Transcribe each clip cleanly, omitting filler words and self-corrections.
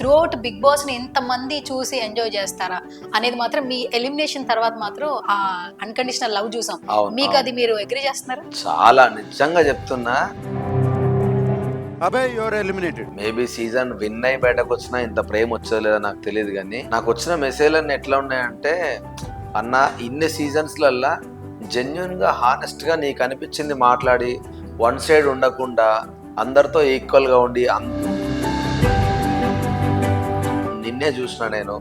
Throughout big boss ని ఎంతమంది చూసి ఎంజాయ్ చేస్తారా అనేది మాత్రం మీ ఎలిమినేషన్ తర్వాత మాత్రం ఆ అన్కండిషనల్ లవ్ చూసాం. అవును, మీకు అవును. అది మీరు అగ్రి చేస్తున్నారా? చాలా నిజంగా చెప్తున్నా. Abhay your eliminated. Maybe season win అయి బయటకు వచ్చినా ఇంత ప్రేమ వచ్చేదో లేదో నాకు తెలియదు, కానీ నాకు వచ్చిన మెసేజ్లన్నీ ఎట్లా ఉన్నాయంటే, అన్న ఇన్ని సీజన్స్లల్లా జెన్యున్ గా హానెస్ట్ గా నీకు అనిపించింది మాట్లాడి వన్ సైడ్ ఉండకుండా అందరితో ఈక్వల్ గా ఉండి నిన్నే చూసిన నేను.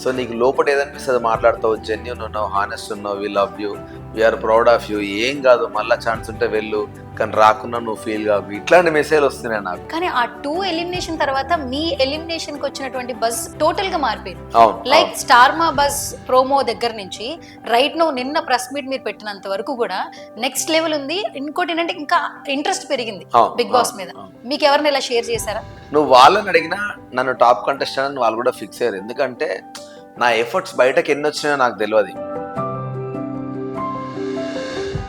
సో నీకు లోపల ఏదనిపిస్తుంది మాట్లాడతావు, జెన్యున్ ఉన్నావు, హానెస్ట్ ఉన్నావు, we love you, we're proud of you, ఏం కాదు మళ్ళా ఛాన్స్ ఉంటే వెళ్ళు, కానీ రాకున్నా నువ్వు ఫీల్ కావు, ఇట్లాంటి మెసేజ్ వస్తున్నాయి నాకు. కానీ ఆ 2 ఎలిమినేషన్ తర్వాత మీ ఎలిమినేషన్ కి వచ్చినటువంటి బజ్ టోటల్ గా మారిపోయింది. అవును, లైక్ స్టార్మా బజ్ ప్రోమో దగ్గర నుంచి రైట్ నో నిన్న ప్రెస్ మీట్ మీరు పెట్టినంత వరకు కూడా నెక్స్ట్ లెవెల్ ఉంది. ఇంకోటి ఏంటంటే ఇంకా ఇంట్రెస్ట్ పెరిగింది అవును, బిగ్ బాస్ మీద. మీకు ఎవరిని ఇలా షేర్ చేశారా? నువ్వు వాళ్ళని అడిగినా నన్ను టాప్ కంటెస్టెంట్ అని వాళ్ళు కూడా ఫిక్స్ అయ్యారు. ఎందుకంటే నా ఎఫర్ట్స్ బయటకు ఎన్ని వచ్చినాయో నాకు తెలియదు.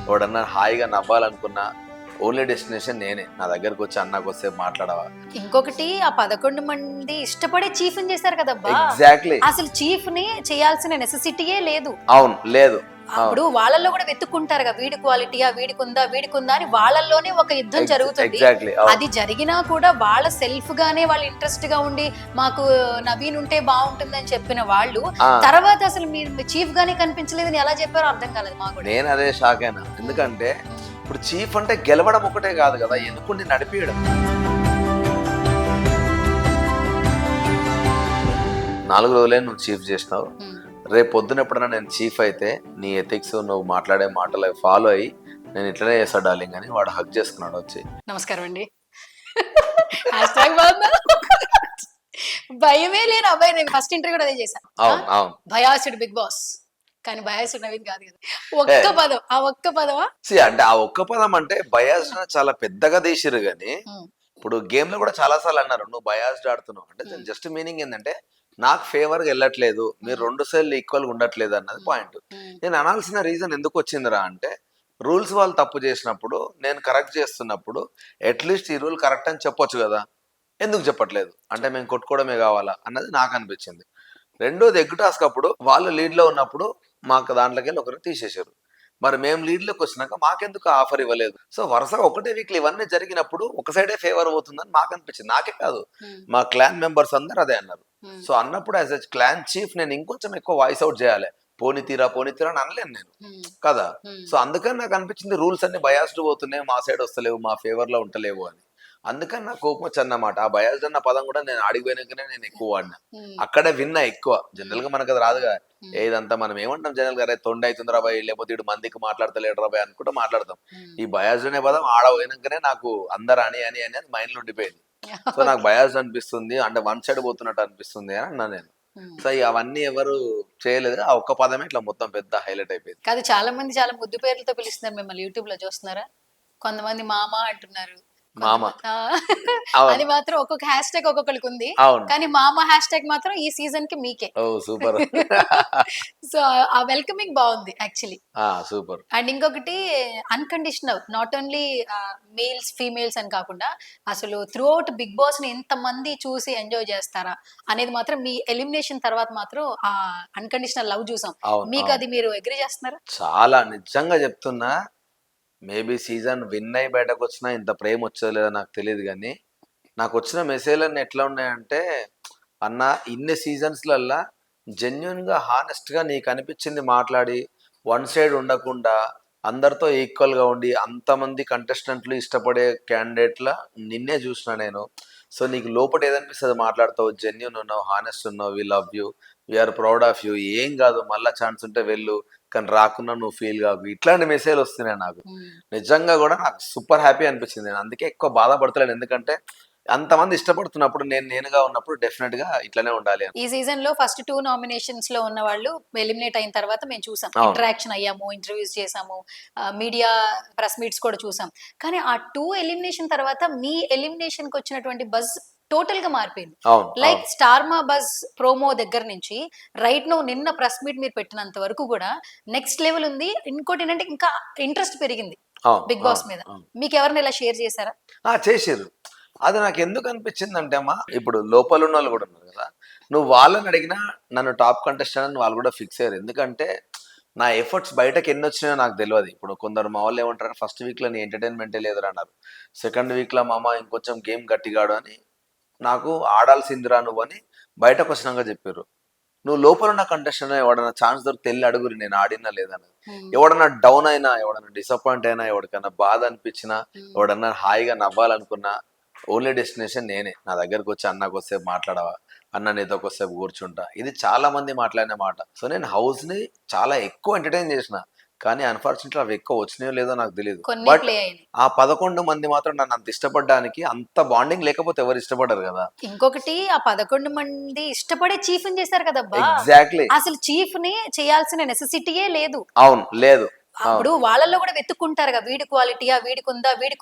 ఎవడన్నా హాయిగా నవ్వాలనుకున్నా ఓన్లీ డెస్టినేషన్ నేనే. నా దగ్గరకు వచ్చి అన్నకు వస్తే మాట్లాడవా. ఇంకొకటి ఆ 11 మంది ఇష్టపడే చీఫ్ ని చేశారు కదబ్బా. ఎగ్జాక్ట్లీ. అసలు చీఫ్ ని చేయాల్సిన నెసెసిటీయే లేదు. అవును, లేదు. అప్పుడు వాళ్ళల్లో కూడా వెతుక్కుంటారు కదా, వీడి క్వాలిటీయా, వీడికుందా అని వాళ్ళల్లోనే ఒక యుద్ధం జరుగుతుంది. ఎగ్జాక్ట్లీ. అది జరిగినా కూడా వాళ్ళ సెల్ఫ్ గానే వాళ్ళు ఇంట్రెస్ట్ గా ఉండి మాకు నవీన్ ఉంటే బాగుంటుందని చెప్పిన వాళ్ళు తర్వాత అసలు మీరు చీఫ్ గానే కనిపించలేదని ఎలా చెప్పారో అర్థం కాలేదు మాకు. నేను అదే షాక్ అయినా. ఎందుకంటే ఇప్పుడు చీఫ్ అంటే గెలవడం ఒకటే కాదు కదా, ఎన్నుకుని నడిపియడం. 4 రోజులే నువ్వు చీఫ్ చేసినావు. రేపు పొద్దున ఎప్పుడైనా నేను చీఫ్ అయితే నీ ఎథిక్స్ నువ్వు మాట్లాడే మాటలు ఫాలో అయ్యి నేను ఇట్లనే చేస్తా డార్లింగ్ అని వాడు హక్ చేసుకున్నాడు వచ్చి. నమస్కారం అండి. భయమే లేని అబ్బాయి. నేను ఫస్ట్ ఇంటర్వ్యూ కూడా అదే చేశాను. అవును, అవును. భయాసుడు బిగ్ బాస్, కానీ భయాసుడు నవీన్ కాదు కదా. ఒక్క పదం, ఆ ఒక్క పదమా? అంటే ఆ ఒక్క పదం అంటే బయాస్ చాలా పెద్దగా తీసిరు. కానీ ఇప్పుడు గేమ్ లో కూడా చాలా సార్లు అన్నారు నువ్వు బయాస్డ్ ఆడుతున్నావు అంటే దాని జస్ట్ మీనింగ్ ఏంటంటే నాకు ఫేవర్ గా వెళ్ళట్లేదు, మీరు 2 సైడ్లు ఈక్వల్ గా ఉండట్లేదు అన్నది పాయింట్. నేను అనాల్సిన రీజన్ ఎందుకు వచ్చిందిరా అంటే, రూల్స్ వాళ్ళు తప్పు చేసినప్పుడు నేను కరెక్ట్ చేస్తున్నప్పుడు అట్లీస్ట్ ఈ రూల్ కరెక్ట్ అని చెప్పొచ్చు కదా, ఎందుకు చెప్పట్లేదు అంటే మేము కొట్టుకోవడమే కావాలా అన్నది నాకు అనిపించింది. రెండోది ఎగ్ టాస్క్ అప్పుడు వాళ్ళు లీడ్ లో ఉన్నప్పుడు మాకు దాంట్లోకి వెళ్ళి ఒకరు తీసేశారు. మరి మేము లీడ్ లోకి వచ్చినాక మాకెందుకు ఆఫర్ ఇవ్వలేదు? సో వరుసగా ఒకటే వీక్లు ఇవన్నీ జరిగినప్పుడు ఒక సైడే ఫేవర్ అవుతుందని మాకు అనిపించింది. నాకే కాదు, మా క్లాన్ మెంబర్స్ అందరు అదే అన్నారు. సో అన్నప్పుడు యాజ్ ఎ క్లాన్ చీఫ్ నేను ఇంకొంచెం ఎక్కువ వాయిస్ అవుట్ చేయాలి. పోనీ తీరా అని అనలేను నేను కదా. సో అందుకని నాకు అనిపించింది రూల్స్ అన్ని బయాస్డ్ పోతున్నాయి, మా సైడ్ వస్తలేవు, మా ఫేవర్ లో ఉంటలేవు అని. అందుకని నాకు కోపం వచ్చి అన్నమాట. ఆ బయాస్డ్ అన్న పదం కూడా నేను ఆడిపోయినాకనే నేను ఎక్కువ వాడినా. అక్కడే విన్నా ఎక్కువ. జనరల్ గా మనకు అది రాదుగా. ఏదంతా మనం ఏమంటాం జనరల్ గా, తొండ అవుతుంది రాబాయ్, లేకపోతే ఇటు మందికి మాట్లాడతలేడు రాబాయ్ అనుకుంటూ మాట్లాడతాం. ఈ బయాస్డ్ అనే పదం ఆడపోయినాకనే నాకు అందరు అని అని అని అది మైండ్ లో ఉండిపోయింది. సో నాకు బయాస్డ్ అనిపిస్తుంది అంటే వన్ సైడ్ పోతున్నట్టు అనిపిస్తుంది అని అన్నా నేను. సో అవన్నీ ఎవరు చేయలేదు. ఆ ఒక్క పదమే ఇట్లా మొత్తం పెద్ద హైలైట్ అయిపోయింది. కాదు, చాలా మంది చాలా ముద్దు పేర్లతో పిలుస్తున్నారు మిమ్మల్ని. యూట్యూబ్ లో చూస్తున్నారా? కొంతమంది మామ అంటున్నారు. మామ అది మాత్రం ఒక్కొక్క హ్యాష్ ట్యాగ్ ఒక్కొక్కరికి ఉంది. అవును, కానీ మామ హ్యాష్ ట్యాగ్ మాత్రం ఈ సీజన్ కి మీకే. ఓ సూపర్. సో ఆ వెల్కమింగ్ బాగుంది యాక్చువల్లీ. సూపర్. అండ్ ఇంకొకటి unconditional, not only males females అని కాకుండా అసలు త్రూఅవుట్ బిగ్ బాస్ ని ఎంతమంది చూసి ఎంజాయ్ చేస్తారా అనేది మాత్రం మీ ఎలిమినేషన్ తర్వాత మాత్రం ఆ అన్కండిషనల్ లవ్ చూసాం. మీకు అది మీరు అగ్రి చేస్తున్నారా? చాలా నిజంగా చెప్తున్నా. మేబీ సీజన్ విన్ అయి బయటకు వచ్చినా ఇంత ప్రేమ వచ్చేదో లేదో నాకు తెలియదు, కానీ నాకు వచ్చిన మెసేజ్లన్నీ ఎట్లా ఉన్నాయంటే, అన్న ఇన్ని సీజన్స్లల్లా జెన్యున్ గా హానెస్ట్ గా నీకు అనిపించింది మాట్లాడి వన్ సైడ్ ఉండకుండా అందరితో ఈక్వల్ గా ఉండి అంతమంది కంటెస్టెంట్లు ఇష్టపడే క్యాండిడేట్ల నిన్నే చూసిన నేను. సో నీకు లోపల ఏదనిపిస్తుంది మాట్లాడతావు, జెన్యున్ ఉన్నావు, హానెస్ట్ ఉన్నావు, we love you, we're proud of you, ఏం కాదు మళ్ళా ఛాన్స్ ఉంటే వెళ్ళు, కానీ రాకున్నా నువ్వు ఫీల్ కావు, ఇట్లాంటి మెసేజ్ వస్తున్నాయి నాకు. నిజంగా కూడా నాకు సూపర్ హ్యాపీ అనిపించింది. నేను అందుకే ఎక్కువ బాధపడతలేను. ఎందుకంటే అంతమంది ఇష్టపడుతున్నప్పుడు నేనుగా ఉన్నప్పుడు డెఫినెట్ గా ఇట్లనే ఉండాలి అని. ఈ సీజన్ లో ఫస్ట్ 2 నామినేషన్స్ లో ఉన్న వాళ్ళు ఎలిమినేట్ అయిన తర్వాత మేము చూసాం, ఇంటరాక్షన్ అయ్యాము, ఇంటర్వ్యూస్ చేసాము, మీడియా ప్రెస్ మీట్స్ కూడా చూసాం. కానీ ఆ 2 ఎలిమినేషన్ తర్వాత మీ ఎలిమినేషన్ కి వచ్చినటువంటి బజ్ టోటల్ గా మారిపోయింది. లైక్ స్టార్మా బజ్ ప్రోమో దగ్గర నుంచి రైట్ నో నిన్న ప్రెస్ మీట్ మీరు పెట్టినంత వరకు కూడా నెక్స్ట్ లెవెల్ ఉంది. ఇంకోటి ఏంటంటే ఇంకా ఇంట్రెస్ట్ పెరిగింది బిగ్ బాస్ మీద. మీకు ఎవరిని ఇలా షేర్ చేశారా? చేసారు. అది నాకు ఎందుకు అనిపించింది అంటే అమ్మా, ఇప్పుడు లోపల ఉన్న వాళ్ళు కూడా ఉన్నారు కదా, నువ్వు వాళ్ళని అడిగినా నన్ను టాప్ కంటెస్టెంట్ అని వాళ్ళు కూడా ఫిక్స్ అయ్యారు. ఎందుకంటే నా ఎఫర్ట్స్ బయటకు ఎన్ని వచ్చినాయో నాకు తెలియదు. ఇప్పుడు కొందరు మా వాళ్ళు ఏమంటారు, ఫస్ట్ వీక్ లో నీ ఎంటర్టైన్మెంటే లేదురా అన్నారు, సెకండ్ వీక్ లో మామ ఇంకొంచెం గేమ్ గట్టిగాడు అని, నాకు ఆడాల్సిందిరా నువ్వు అని బయటకు వచ్చినాక చెప్పారు. నువ్వు లోపల ఉన్న కంటెస్టెంట్ ఎవడన్నా ఛాన్స్ దొరికి తెల్లి అడుగురి నేను ఆడినా లేదని. ఎవడన్నా డౌన్ అయినా, ఎవడన్నా డిసప్పాయింట్ అయినా, ఎవరికైనా బాధ అనిపించినా, ఎవడన్నా హాయిగా నవ్వాలనుకున్నా, ఓన్లీ డెస్టినేషన్ నేనే. నా దగ్గరకు వచ్చి అన్న కొద్దిసేపు మాట్లాడవా, అన్న నీతో కొద్దిసేపు కూర్చుంటా, ఇది చాలా మంది మాట్లాడిన మాట. సో నేను హౌస్ ని చాలా ఎక్కువ ఎంటర్టైన్ చేసిన, కానీ అన్ఫార్చునేట్లీ అవి ఎక్కువ వచ్చినాయో లేదో నాకు తెలియదు. కొన్ని బట్ ప్లే అయింది. ఆ 11 మంది మాత్రం నన్ను అంత ఇష్టపడడానికి, అంత బాండింగ్ లేకపోతే ఎవరు ఇష్టపడరు కదా. ఇంకొకటి ఆ 11 మంది ఇష్టపడే చీఫ్ ని చేశారు కదబ్బా. ఎగ్జాక్ట్లీ. అసలు చీఫ్ ని చేయాల్సిన నెసెసిటీయే లేదు. అవును, లేదు. అప్పుడు వాళ్ళల్లో కూడా వెతుక్కుంటారు కదా, వీడి క్వాలిటీయా, వీడికి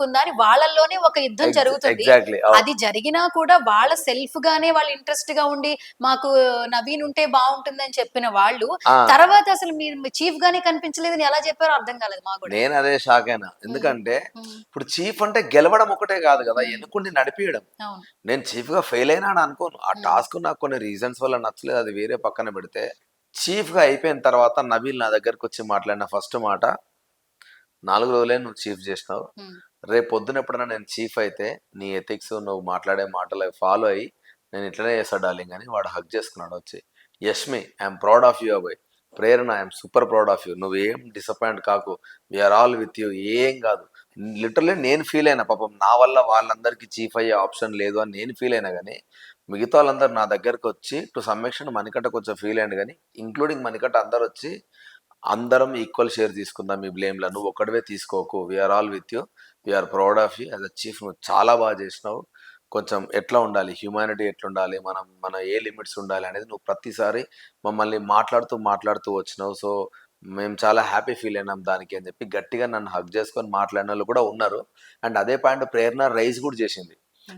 ఉందా అని వాళ్ళల్లోనే ఒక యుద్ధం జరుగుతుంది. ఎగ్జాక్ట్లీ. అది జరిగినా కూడా వాళ్ళ సెల్ఫ్ గానే వాళ్ళు ఇంట్రెస్ట్ గా ఉండి మాకు నవీన్ ఉంటే బాగుంటుంది అని చెప్పిన వాళ్ళు తర్వాత అసలు మీరు చీఫ్ గానే కనిపించలేదని ఎలా చెప్పారో అర్థం కాలేదు మాకు కూడా. నేను అదే షాక్ అయినా. ఎందుకంటే ఇప్పుడు చీఫ్ అంటే గెలవడం ఒకటే కాదు కదా, ఎన్నుకుని నడిపియడం. అవును. నేను చీఫ్ గా ఫెయిల్ అయినా అని అనుకోను. ఆ టాస్క్ నాకు కొన్ని రీజన్స్ వల్ల నచ్చలేదు, అది వేరే పక్కన పెడితే. చీఫ్ గా అయిపోయిన తర్వాత నబీల్ నా దగ్గరకు వచ్చి మాట్లాడిన ఫస్ట్ మాట, 4 రోజులే నువ్వు చీఫ్ చేసినావు, రేపు పొద్దున ఎప్పుడైనా నేను చీఫ్ అయితే నీ ఎథిక్స్ నువ్వు మాట్లాడే మాటలు ఫాలో అయ్యి నేను ఇట్లనే చేస్తా డార్లింగ్ అని వాడు హక్ చేసుకున్నాడు వచ్చి. Yashmi, I'm proud of you అబ్బాయి. Prerana, I'm super proud of you. నువ్వేం డిసప్పాయింట్ కాకు, వీఆర్ ఆల్ విత్ యూ. ఏం కాదు, లిటరల్లీ నేను ఫీల్ అయినా, పాపం నా వల్ల వాళ్ళందరికీ చీఫ్ అయ్యే ఆప్షన్ లేదు అని నేను ఫీల్ అయినా, కానీ మిగతా వాళ్ళందరూ నా దగ్గరకు వచ్చి టు సమ్ ఎక్స్టెంట్ మణికట్ట కొంచెం ఫీల్ అయ్యింది, కానీ ఇంక్లూడింగ్ మణికట్ట అందరు వచ్చి అందరం ఈక్వల్ షేర్ తీసుకుందాం ఈ బ్లేమ్లో, నువ్వు ఒక్కడివే తీసుకోకు, we're all with you, we're proud of you as a chief. నువ్వు చాలా బాగా చేసినావు. కొంచెం ఎట్లా ఉండాలి, హ్యూమానిటీ ఎట్లా ఉండాలి, మన ఏ లిమిట్స్ ఉండాలి అనేది నువ్వు ప్రతిసారి మమ్మల్ని మాట్లాడుతూ వచ్చినావు. సో మేము చాలా హ్యాపీ ఫీల్ అయినాం దానికి అని చెప్పి గట్టిగా నన్ను హక్ చేసుకొని మాట్లాడిన వాళ్ళు కూడా ఉన్నారు. అండ్ అదే పాయింట్ ప్రేరణ రైజ్ కూడా చేసింది.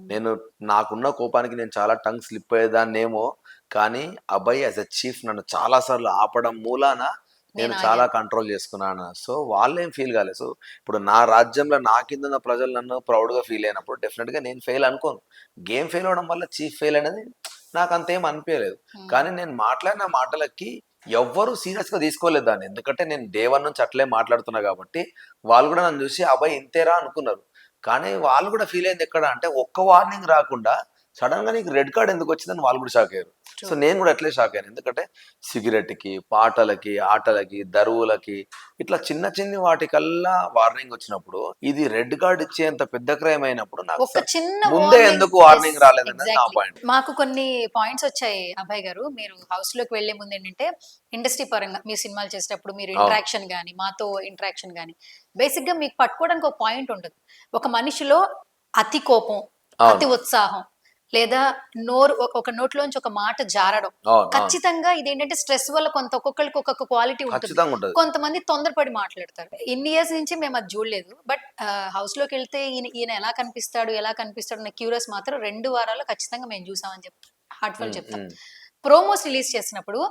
నేను నాకున్న కోపానికి నేను చాలా టంగ్ స్లిప్ అయ్యేదాన్నేమో, కానీ అబ్బాయి యాజ్ అ చీఫ్ నన్ను చాలాసార్లు ఆపడం మూలాన నేను చాలా కంట్రోల్ చేసుకున్నాను. సో వాళ్ళేం ఫీల్ కాలేదు. సో ఇప్పుడు నా రాజ్యంలో నా కింద ఉన్న ప్రజలు నన్ను ప్రౌడ్గా ఫీల్ అయినప్పుడు డెఫినెట్గా నేను ఫెయిల్ అనుకోను. గేమ్ ఫెయిల్ అవడం వల్ల చీఫ్ ఫెయిల్ అనేది నాకు అంతేం అనిపించలేదు. కానీ నేను మాట్లాడిన మాటలకి ఎవ్వరూ సీరియస్గా తీసుకోలేదు దాన్ని. ఎందుకంటే నేను డే 1 నుంచి అట్లే మాట్లాడుతున్నా కాబట్టి వాళ్ళు కూడా నన్ను చూసి అబ్బాయి ఇంతేరా అనుకున్నారు. కానీ వాళ్ళు కూడా ఫీల్ అయింది ఎక్కడ అంటే, ఒక్క వార్నింగ్ రాకుండా సడన్ గా నీకు రెడ్ కార్డ్ ఎందుకు వచ్చిందని వాళ్ళు కూడా షాక్ అయ్యారు. సో నేను కూడా అట్లే షాక్ అయ్యాను. ఎందుకంటే సిగరెట్ కి, పాటలకి, ఆటలకి, దరువులకి, ఇట్లా చిన్న వాటికల్లా వార్నింగ్ వచ్చినప్పుడు, ఇది రెడ్ కార్డ్ ఇచ్చేంత పెద్ద క్రైమ్ అయినప్పుడు నాకు ఒక చిన్న ముందే ఎందుకు వార్నింగ్ రాలేదన్నది నా పాయింట్. మాకు కొన్ని పాయింట్స్ వచ్చాయి అభయ్ గారు. మీరు హౌస్ లోకి వెళ్లే ముందు ఏంటంటే, ఇండస్ట్రీ పరంగా మీరు సినిమాలు చేసేటప్పుడు మీరు ఇంటరాక్షన్ గానీ, మాతో ఇంటరాక్షన్ గానీ, బేసిక్ గా మీకు పట్టుకోవడానికి ఒక పాయింట్ ఉంటుంది. ఒక మనిషిలో అతి కోపం, అతి ఉత్సాహం, లేదా ఒక నోట్లోంచి ఒక మాట జారడం, ఖచ్చితంగా ఇదేంటంటే స్ట్రెస్ వల్ల ఒక్కొక్కరికి ఒక్కొక్క క్వాలిటీ ఉంటుంది. కొంతమంది తొందరపడి మాట్లాడతారు. ఇన్ని ఇయర్స్ నుంచి మేము అది చూడలేదు. బట్ హౌస్ లోకి వెళ్తే ఈయన ఎలా కనిపిస్తాడు అనే క్యూరియస్ మాత్రం 2 వారాలు ఖచ్చితంగా మేము చూసామని చెప్తాం, హార్ట్ఫుల్ చెప్తాం. ప్రోమోస్ రిలీజ్ చేసినప్పుడు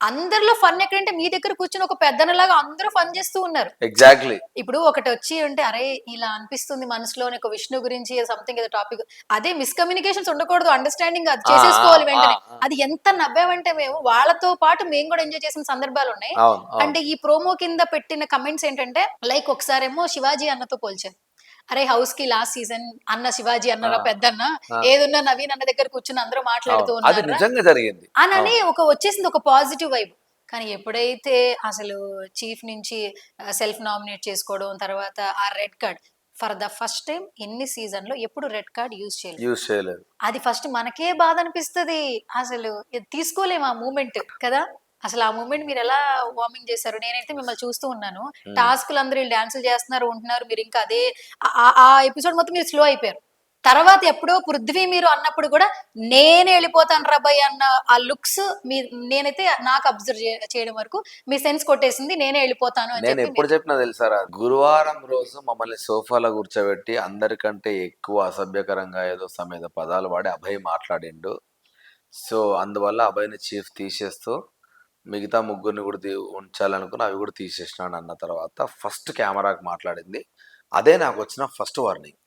అందరిలో ఫన్ ఎక్కడంటే, మీ దగ్గర కూర్చొని ఒక పెద్దనలాగా అందరూ ఫన్ చేస్తూ ఉన్నారు. ఎగ్జాక్ట్లీ. ఇప్పుడు ఒకటి వచ్చి ఉంటే, అరే ఇలా అనిపిస్తుంది మనసులో ఒక విష్ణు గురించి సంథింగ్ ఏదో టాపిక్, అదే మిస్కమ్యూనికేషన్స్ ఉండకూడదు, అండర్స్టాండింగ్ అది చేసేసుకోవాలి వెంటనే. అది ఎంత నవ్వామంటే మేము వాళ్ళతో పాటు మేము కూడా ఎంజాయ్ చేసిన సందర్భాలు ఉన్నాయి. అంటే ఈ ప్రోమో కింద పెట్టిన కమెంట్స్ ఏంటంటే, లైక్ ఒకసారేమో శివాజీ అన్నతో పోల్చారు. అరే హౌస్ కి లాస్ట్ సీజన్ అన్న శివాజీ అన్నరా పెద్దన్న, ఏదున్నా నవీన్ అన్న దగ్గర కూర్చుని అందరూ మాట్లాడుతూ ఉన్నారు అని వచ్చేసింది ఒక పాజిటివ్ వైబ్. కానీ ఎప్పుడైతే అసలు చీఫ్ నుంచి సెల్ఫ్ నామినేట్ చేసుకోవడం, తర్వాత ఆ red card for the first time ఎన్ని సీజన్ లో ఎప్పుడు రెడ్ కార్డ్ యూజ్ చేయలేదు. అది ఫస్ట్ మనకే బాధ అనిపిస్తుంది. అసలు తీసుకోలేము ఆ మూమెంట్ కదా. అసలు ఆ మూమెంట్ మీరు ఎలా వార్మింగ్ చేశారు? నేనైతే మిమ్మల్ని చూస్తూ ఉన్నాను, టాస్క్లు అందరూ డాన్సులు చేస్తున్నారు ఉంటున్నారు, మీరు ఇంకా అదే ఆ ఎపిసోడ్ మొత్తం మీరు స్లో అయిపోయారు. తర్వాత ఎప్పుడో పృథ్వీ మీరు అన్నప్పుడు కూడా నేనే వెళ్ళిపోతాను రాబాయ్ అన్న ఆ లుక్స్ నేనైతే నాకు అబ్జర్వ్ చేయడం వరకు మీ సెన్స్ కొట్టేసింది, నేనే వెళ్ళిపోతాను అని. నేను ఎప్పుడు చెప్పినా తెలుసారా, గురువారం రోజు మమ్మల్ని సోఫాలో కూర్చోబెట్టి అందరికంటే ఎక్కువ అసభ్యకరంగా ఏదో సమేత పదాలు వాడి అభయ్ మాట్లాడిండు. సో అందువల్ల అభయ్ని చీఫ్ తీసేస్తూ మిగతా ముగ్గురిని కూడా ఉంచాలనుకుని అవి కూడా తీసేసినాడు అన్న తర్వాత ఫస్ట్ కెమెరాకి మాట్లాడింది. అదే నాకు వచ్చిన ఫస్ట్ వార్నింగ్.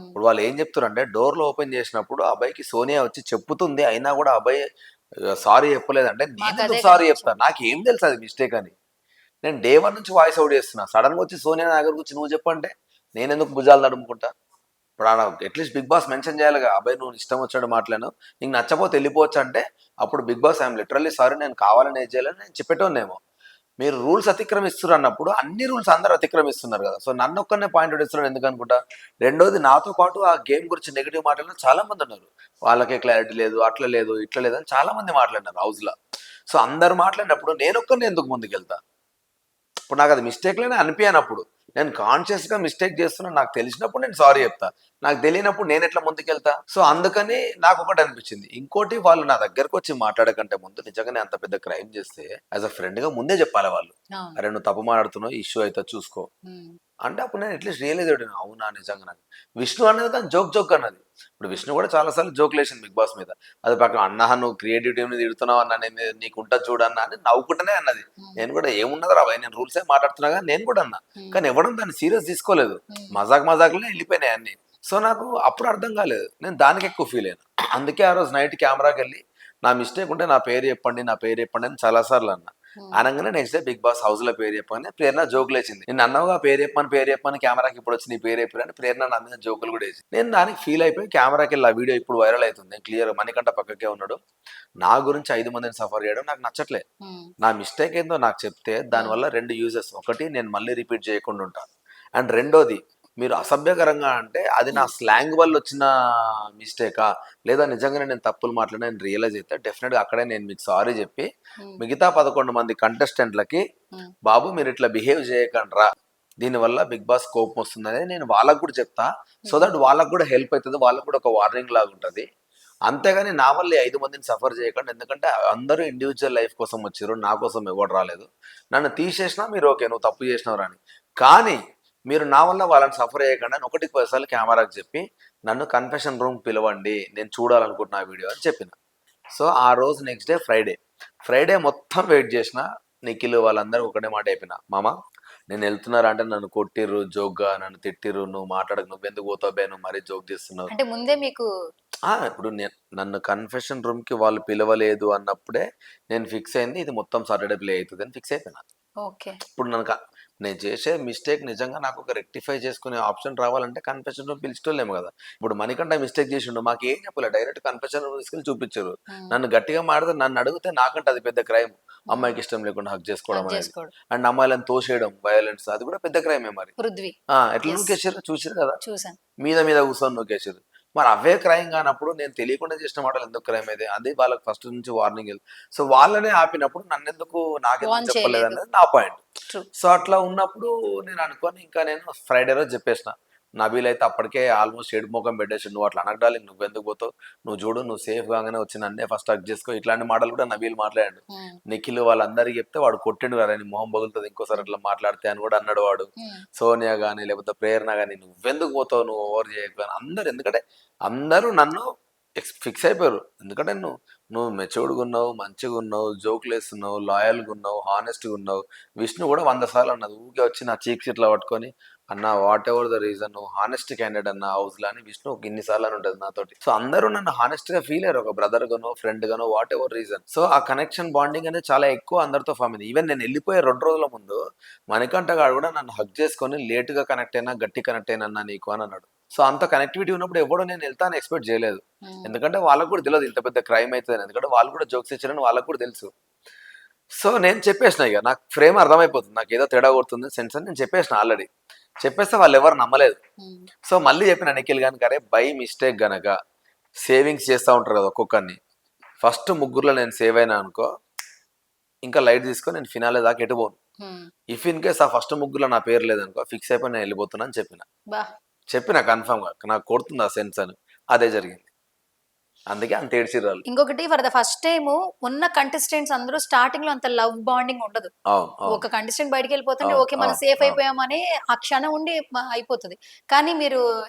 ఇప్పుడు వాళ్ళు ఏం చెప్తారంటే డోర్లు ఓపెన్ చేసినప్పుడు అబ్బాయికి సోనియా వచ్చి చెప్పుతుంది, అయినా కూడా అబ్బాయి సారీ చెప్పలేదంటే నేను మాకు అదే ఎందుకు సారీ కనిపించింది. చెప్తాను, నాకు ఏం తెలుసు అది మిస్టేక్ అని. నేను డే వన్ నుంచి వాయిస్ అవుట్ చేస్తున్నా, సడన్ గా వచ్చి సోనియా నా దగ్గరకు వచ్చి నువ్వు చెప్పంటే నేను ఎందుకు భుజాలు నడుముకుంటా. ఇప్పుడు ఆడ అట్లీస్ట్ బిగ్ బాస్ మెన్షన్ చేయాలిగా, అబ్బాయి నువ్వు ఇష్టం వచ్చాడు మాట్లాడాను, నీకు నచ్చపోతే వెళ్ళిపోవచ్చు అంటే అప్పుడు Bigg Boss I'm literally sorry, నేను కావాలని ఏం చేయాలని నేను చెప్పేటోనేమో. మీరు రూల్స్ అతిక్రమిస్తున్నారు అన్నప్పుడు అన్ని రూల్స్ అందరూ అతిక్రమిస్తున్నారు కదా, సో నన్ను ఒక్కనే పాయింట్ అవుట్ ఇస్తున్నాను ఎందుకు అనుకుంటా. రెండోది, నాతో పాటు ఆ గేమ్ గురించి నెగిటివ్ మాట్లాడిన చాలా మంది ఉన్నారు, వాళ్ళకే క్లారిటీ లేదు, అట్లా లేదు ఇట్లా లేదు అని చాలా మంది మాట్లాడినారు హౌస్ లో. సో అందరు మాట్లాడినప్పుడు నేను ఒక్కరిని ఎందుకు ముందుకెళ్తా. ఇప్పుడు నాకు అది మిస్టేక్లోనే అనిపించినప్పుడు, నేను కాన్షియస్గా మిస్టేక్ చేస్తున్నా నాకు తెలిసినప్పుడు నేను సారీ చెప్తా, నాకు తెలియనప్పుడు నేను ఎట్లా ముందుకెళ్తా. సో అందుకని నాకు ఒకటి అనిపించింది. ఇంకోటి, వాళ్ళు నా దగ్గరకు వచ్చి మాట్లాడకంటే ముందు నిజంగానే అంత పెద్ద క్రైమ్ చేస్తే యాజ్ అ ఫ్రెండ్గా ముందే చెప్పాలి వాళ్ళు, అవును. అరే నువ్వు తప్పు మాట్లాడుతున్నావు, ఇష్యూ అయితే చూసుకో ఉమ్. అంటే అప్పుడు నేను అట్లీస్ట్ రియలైజ్ అయ్యాను, అవునా నిజంగా నాకు. విష్ణు అనేది కానీ జోక్ అన్నది. ఇప్పుడు విష్ణు కూడా చాలాసార్లు జోక్ లేసింది బిగ్ బాస్ మీద, అది పక్కన అన్నా నువ్వు క్రియేటివ్ టీంని తిడుతున్నావు అన్న, నేను నీకు ఉంటుంది చూడన్నా అని నవ్వుకుంటూనే అన్నది. ఉమ్. నేను కూడా ఏమున్నది రా భయ్, నేను రూల్సే మాట్లాడుతున్నా కానీ నేను కూడా అన్నా, ఉమ్. కానీ ఎవడం దాన్ని సీరియస్ తీసుకోలేదు, ఉమ్. మజాక్లోనే వెళ్ళిపోయినాయి అన్ని. సో నాకు అప్పుడు అర్థం కాలేదు, నేను దానికి ఎక్కువ ఫీల్ అయ్యాను. అందుకే ఆ రోజు నైట్ కెమెరాకి వెళ్ళి నా మిస్టేక్ ఉంటే నా పేరు చెప్పండి, నా పేరు చెప్పండి అని చాలాసార్లు అన్నా. ఉమ్. అనగానే next day big Boss house లో పేరు చెప్పగానే ప్రేరణ జోక్ లేచింది, నేను అన్నవుగా పేరు చెప్పని కెమెరాకి ఇప్పుడు వచ్చి నీ పేరు చెప్పారని ప్రేరణ నా మీద జోకులు కూడా వేసి, నేను దానికి ఫీల్ అయిపోయి కెమెరాకి వెళ్ళి ఆ వీడియో ఇప్పుడు వైరల్ అవుతుంది క్లియర్, మణికంఠ పక్కకే ఉన్నాడు, నా గురించి 5 మందిని సఫర్ చేయడం నాకు నచ్చట్లే. ఉమ్. నా మిస్టేక్ ఏందో నాకు చెప్తే ఉమ్. దానివల్ల 2 యూజెస్, ఒకటి నేను మళ్ళీ రిపీట్ చేయకుండా ఉంటాను, అండ్ రెండోది మీరు అసభ్యకరంగా అంటే అది నా స్లాంగ్ వల్ల వచ్చిన మిస్టేకా, లేదా నిజంగానే నేను తప్పులు మాట్లాడినా నేను రియలైజ్ అయితే డెఫినెట్గా అక్కడే నేను మీకు సారీ చెప్పి ఉమ్. మిగతా 11 మంది కంటెస్టెంట్లకి, ఉమ్. బాబు మీరు ఇట్లా బిహేవ్ చేయకండ్రా, దీనివల్ల బిగ్ బాస్ కోపం వస్తుందని నేను వాళ్ళకు కూడా చెప్తా, సో దట్ వాళ్ళకు కూడా హెల్ప్ అవుతుంది, వాళ్ళకు కూడా ఒక వార్నింగ్ లాగా ఉంటుంది. అంతేగాని నా వల్ల 5 మందిని సఫర్ చేయకండి, ఎందుకంటే అందరూ ఇండివిజువల్ లైఫ్ కోసం వచ్చారు, నా కోసం ఎవరు రాలేదు. నన్ను తీసేసినా మీరు ఓకే నువ్వు తప్పు చేసినవరా అని, కానీ మీరు నా వల్ల వాళ్ళని సఫర్ చేయకుండా అని 1-10 సార్లు కెమెరాకి చెప్పి నన్ను కన్ఫెషన్ రూమ్ పిలవండి, నేను చూడాలనుకుంటున్నా ఆ వీడియో అని చెప్పిన. సో ఆ రోజు నెక్స్ట్ డే ఫ్రైడే మొత్తం వెయిట్ చేసిన, నిఖిల్ వాళ్ళందరూ ఒకటే మాట అయిపోయినా, మామ నేను వెళ్తున్నారా అంటే నన్ను కొట్టిర్రు జోక్గా, నన్ను తిట్టిర్రు, నువ్వు మాట్లాడకు, నువ్వెందుకు పోతావు బే, నువ్వు మరీ జోక్ చేస్తున్నావు. అంటే ముందే మీకు. ఇప్పుడు నేను నన్ను కన్ఫెషన్ రూమ్కి వాళ్ళు పిలవలేదు అన్నప్పుడే నేను ఫిక్స్ అయింది, ఇది మొత్తం సాటర్డే ప్లే అవుతుంది అని ఫిక్స్ అయిపోయినా. ఓకే. ఇప్పుడు నేను చేసే మిస్టేక్ నిజంగా నాకు ఒక రెక్టిఫై చేసుకునే ఆప్షన్ రావాలంటే కన్ఫెషన్ రూమ్ పిలిచేటోళ్ళేమో కదా. ఇప్పుడు మణికంఠ మిస్టేక్ చేసిండు, మాకు ఏం చెప్పలేదు, డైరెక్ట్ కన్ఫెషన్ రూమ్ తీసుకెళ్ళి చూపించారు. ఉమ్. నన్ను గట్టిగా మాడితే నన్ను అడిగితే నాకంటే అది పెద్ద క్రైమ్, ఉమ్. అమ్మాయికి ఇష్టం లేకుండా హక్ చేసుకోవడం హగ్ అనేది, చేసుకోవడం. అండ్ అమ్మాయిలను తోసేయడం వైలెన్స్, అది కూడా పెద్ద క్రైమే మరి. పృథ్వీ. ఎట్లా ఎస్. నూకేసారు చూసారు కదా, చూసాను. మీద కూర్చొని నూకేసారు. మరి అవే క్రైమ్ కానప్పుడు నేను తెలియకుండా చేసిన మాటలు ఎందుకు క్రైమ్ అయితే, అది వాళ్ళకి ఫస్ట్ నుంచి వార్నింగ్. సో వాళ్ళనే ఆపినప్పుడు నన్నెందుకు నాకెందుకు వాన్ చెప్పలేదు చేయలేదు. అనేది నా పాయింట్. ట్రూ. సో అట్లా ఉన్నప్పుడు నేను అనుకోని ఇంకా నేను ఫ్రైడే రోజు చెప్పేసిన, నబీల్ అయితే అప్పటికే ఆల్మోస్ట్ ఏడు ముఖం పెట్టేసి, నువ్వు అట్లా అనగడాలి, నువ్వెందుకు పోతావు, నువ్వు చూడు నువ్వు సేఫ్ గానే వచ్చి నన్నే ఫస్ట్ హక్ చేసుకో, ఇట్లాంటి మాటలు కూడా నబీల్ మాట్లాడాడు. ఉమ్. నిఖిల్ వాళ్ళందరికీ చెప్తే వాడు కొట్టిండు కదా, నీ మొహం పగులుతుంది ఇంకోసారి అట్లా మాట్లాడితే అని కూడా అన్నాడు వాడు. ఉమ్. సోనియా కానీ లేకపోతే ప్రేరణ కానీ నువ్వెందుకు పోతావు, నువ్వు ఓవర్ చేయకు అని అందరు, ఎందుకంటే అందరూ నన్ను ఫిక్స్ అయిపోయారు, ఎందుకంటే నువ్వు మెచ్యూర్డ్గా ఉన్నావు, మంచిగా ఉన్నావు, జోకులు వేస్తున్నావు, లాయల్గా ఉన్నావు, హానెస్ట్గా ఉన్నావు. విష్ణు కూడా 100 సార్లు అన్నది, ఊరికే వచ్చి నా చీక్స్ ఇట్లా పట్టుకొని అన్న వాట్ ఎవర్ ద రీజన్, నువ్వు హానెస్ట్ క్యాండిడేట్ అన్న హౌస్లో అని విష్ణు ఒక ఇన్నిసార్లు అని ఉంటుంది నాతోటి. సో అందరూ నన్ను హానెస్ట్గా ఫీల్ అయ్యారు, ఒక బ్రదర్ గానో ఫ్రెండ్ గానో వాట్ ఎవర్ రీజన్. సో ఆ కనెక్షన్ బాండింగ్ అనేది చాలా ఎక్కువ అందరితో ఫామ్ అయింది. ఈవెన్ నేను వెళ్ళిపోయే 2 రోజుల ముందు మణికంఠ గారు కూడా నన్ను హక్ చేసుకొని లేటుగా కనెక్ట్ అయినా గట్టి కనెక్ట్ అయినా నీకు అని అన్నాడు. సో అంత కనెక్టివిటీ ఉన్నప్పుడు ఎవడో నేను వెళ్తాను ఎక్స్పెక్ట్ చేయలేదు, ఉమ్. ఎందుకంటే వాళ్ళకు కూడా తెలియదు ఇంత పెద్ద క్రైమ్ అవుతుంది, ఎందుకంటే వాళ్ళు కూడా జోక్స్ ఇచ్చారని వాళ్ళకు కూడా తెలుసు. సో నేను చెప్పేసిన, ఇక నాకు ఫ్రేమ్ అర్థమైపోతుంది, నాకు ఏదో తేడా కొడుతుంది సెన్స్ అని నేను చెప్పేసిన ఆల్రెడీ. చెప్పేస్తే వాళ్ళు ఎవరు నమ్మలేదు. ఉమ్. సో మళ్ళీ చెప్పిన నిఖిల్ గానికి, అరే బై మిస్టేక్ గనక సేవింగ్స్ చేస్తూ ఉంటారు కదా ఒక్కొక్కరిని, ఫస్ట్ ముగ్గురులో నేను సేవ్ అయినా అనుకో, ఇంకా లైట్ తీసుకొని నేను ఫినాలే దాకా ఎటు పోను. ఉమ్. ఇఫ్ ఇన్ కేస్ ఆ ఫస్ట్ ముగ్గురులో నా పేరు లేదనుకో ఫిక్స్ అయిపోయి నేను వెళ్ళిపోతున్నా అని బా. చెప్పిన కన్ఫర్మ్గా, నాకు కొడుతుంది ఆ సెన్స్ అని. అదే జరిగింది, అందుకే అంత ఏడ్చిర్రాళ్ళు. ఇంకొకటి, ఫర్ ద ఫస్ట్ టైం ఉన్న కంటెస్టెంట్స్ అందరూ స్టార్టింగ్ లో అంత లవ్ బాండింగ్ ఉండదు. అవును అవును ఒక కంటెస్టెంట్ బయటికి వెళ్ళిపోతుంటే అవును ఓకే మనం అవును సేఫ్ అవును అయిపోయామని ఆ క్షణం ఉండి అయిపోతుంది. కానీ మీరు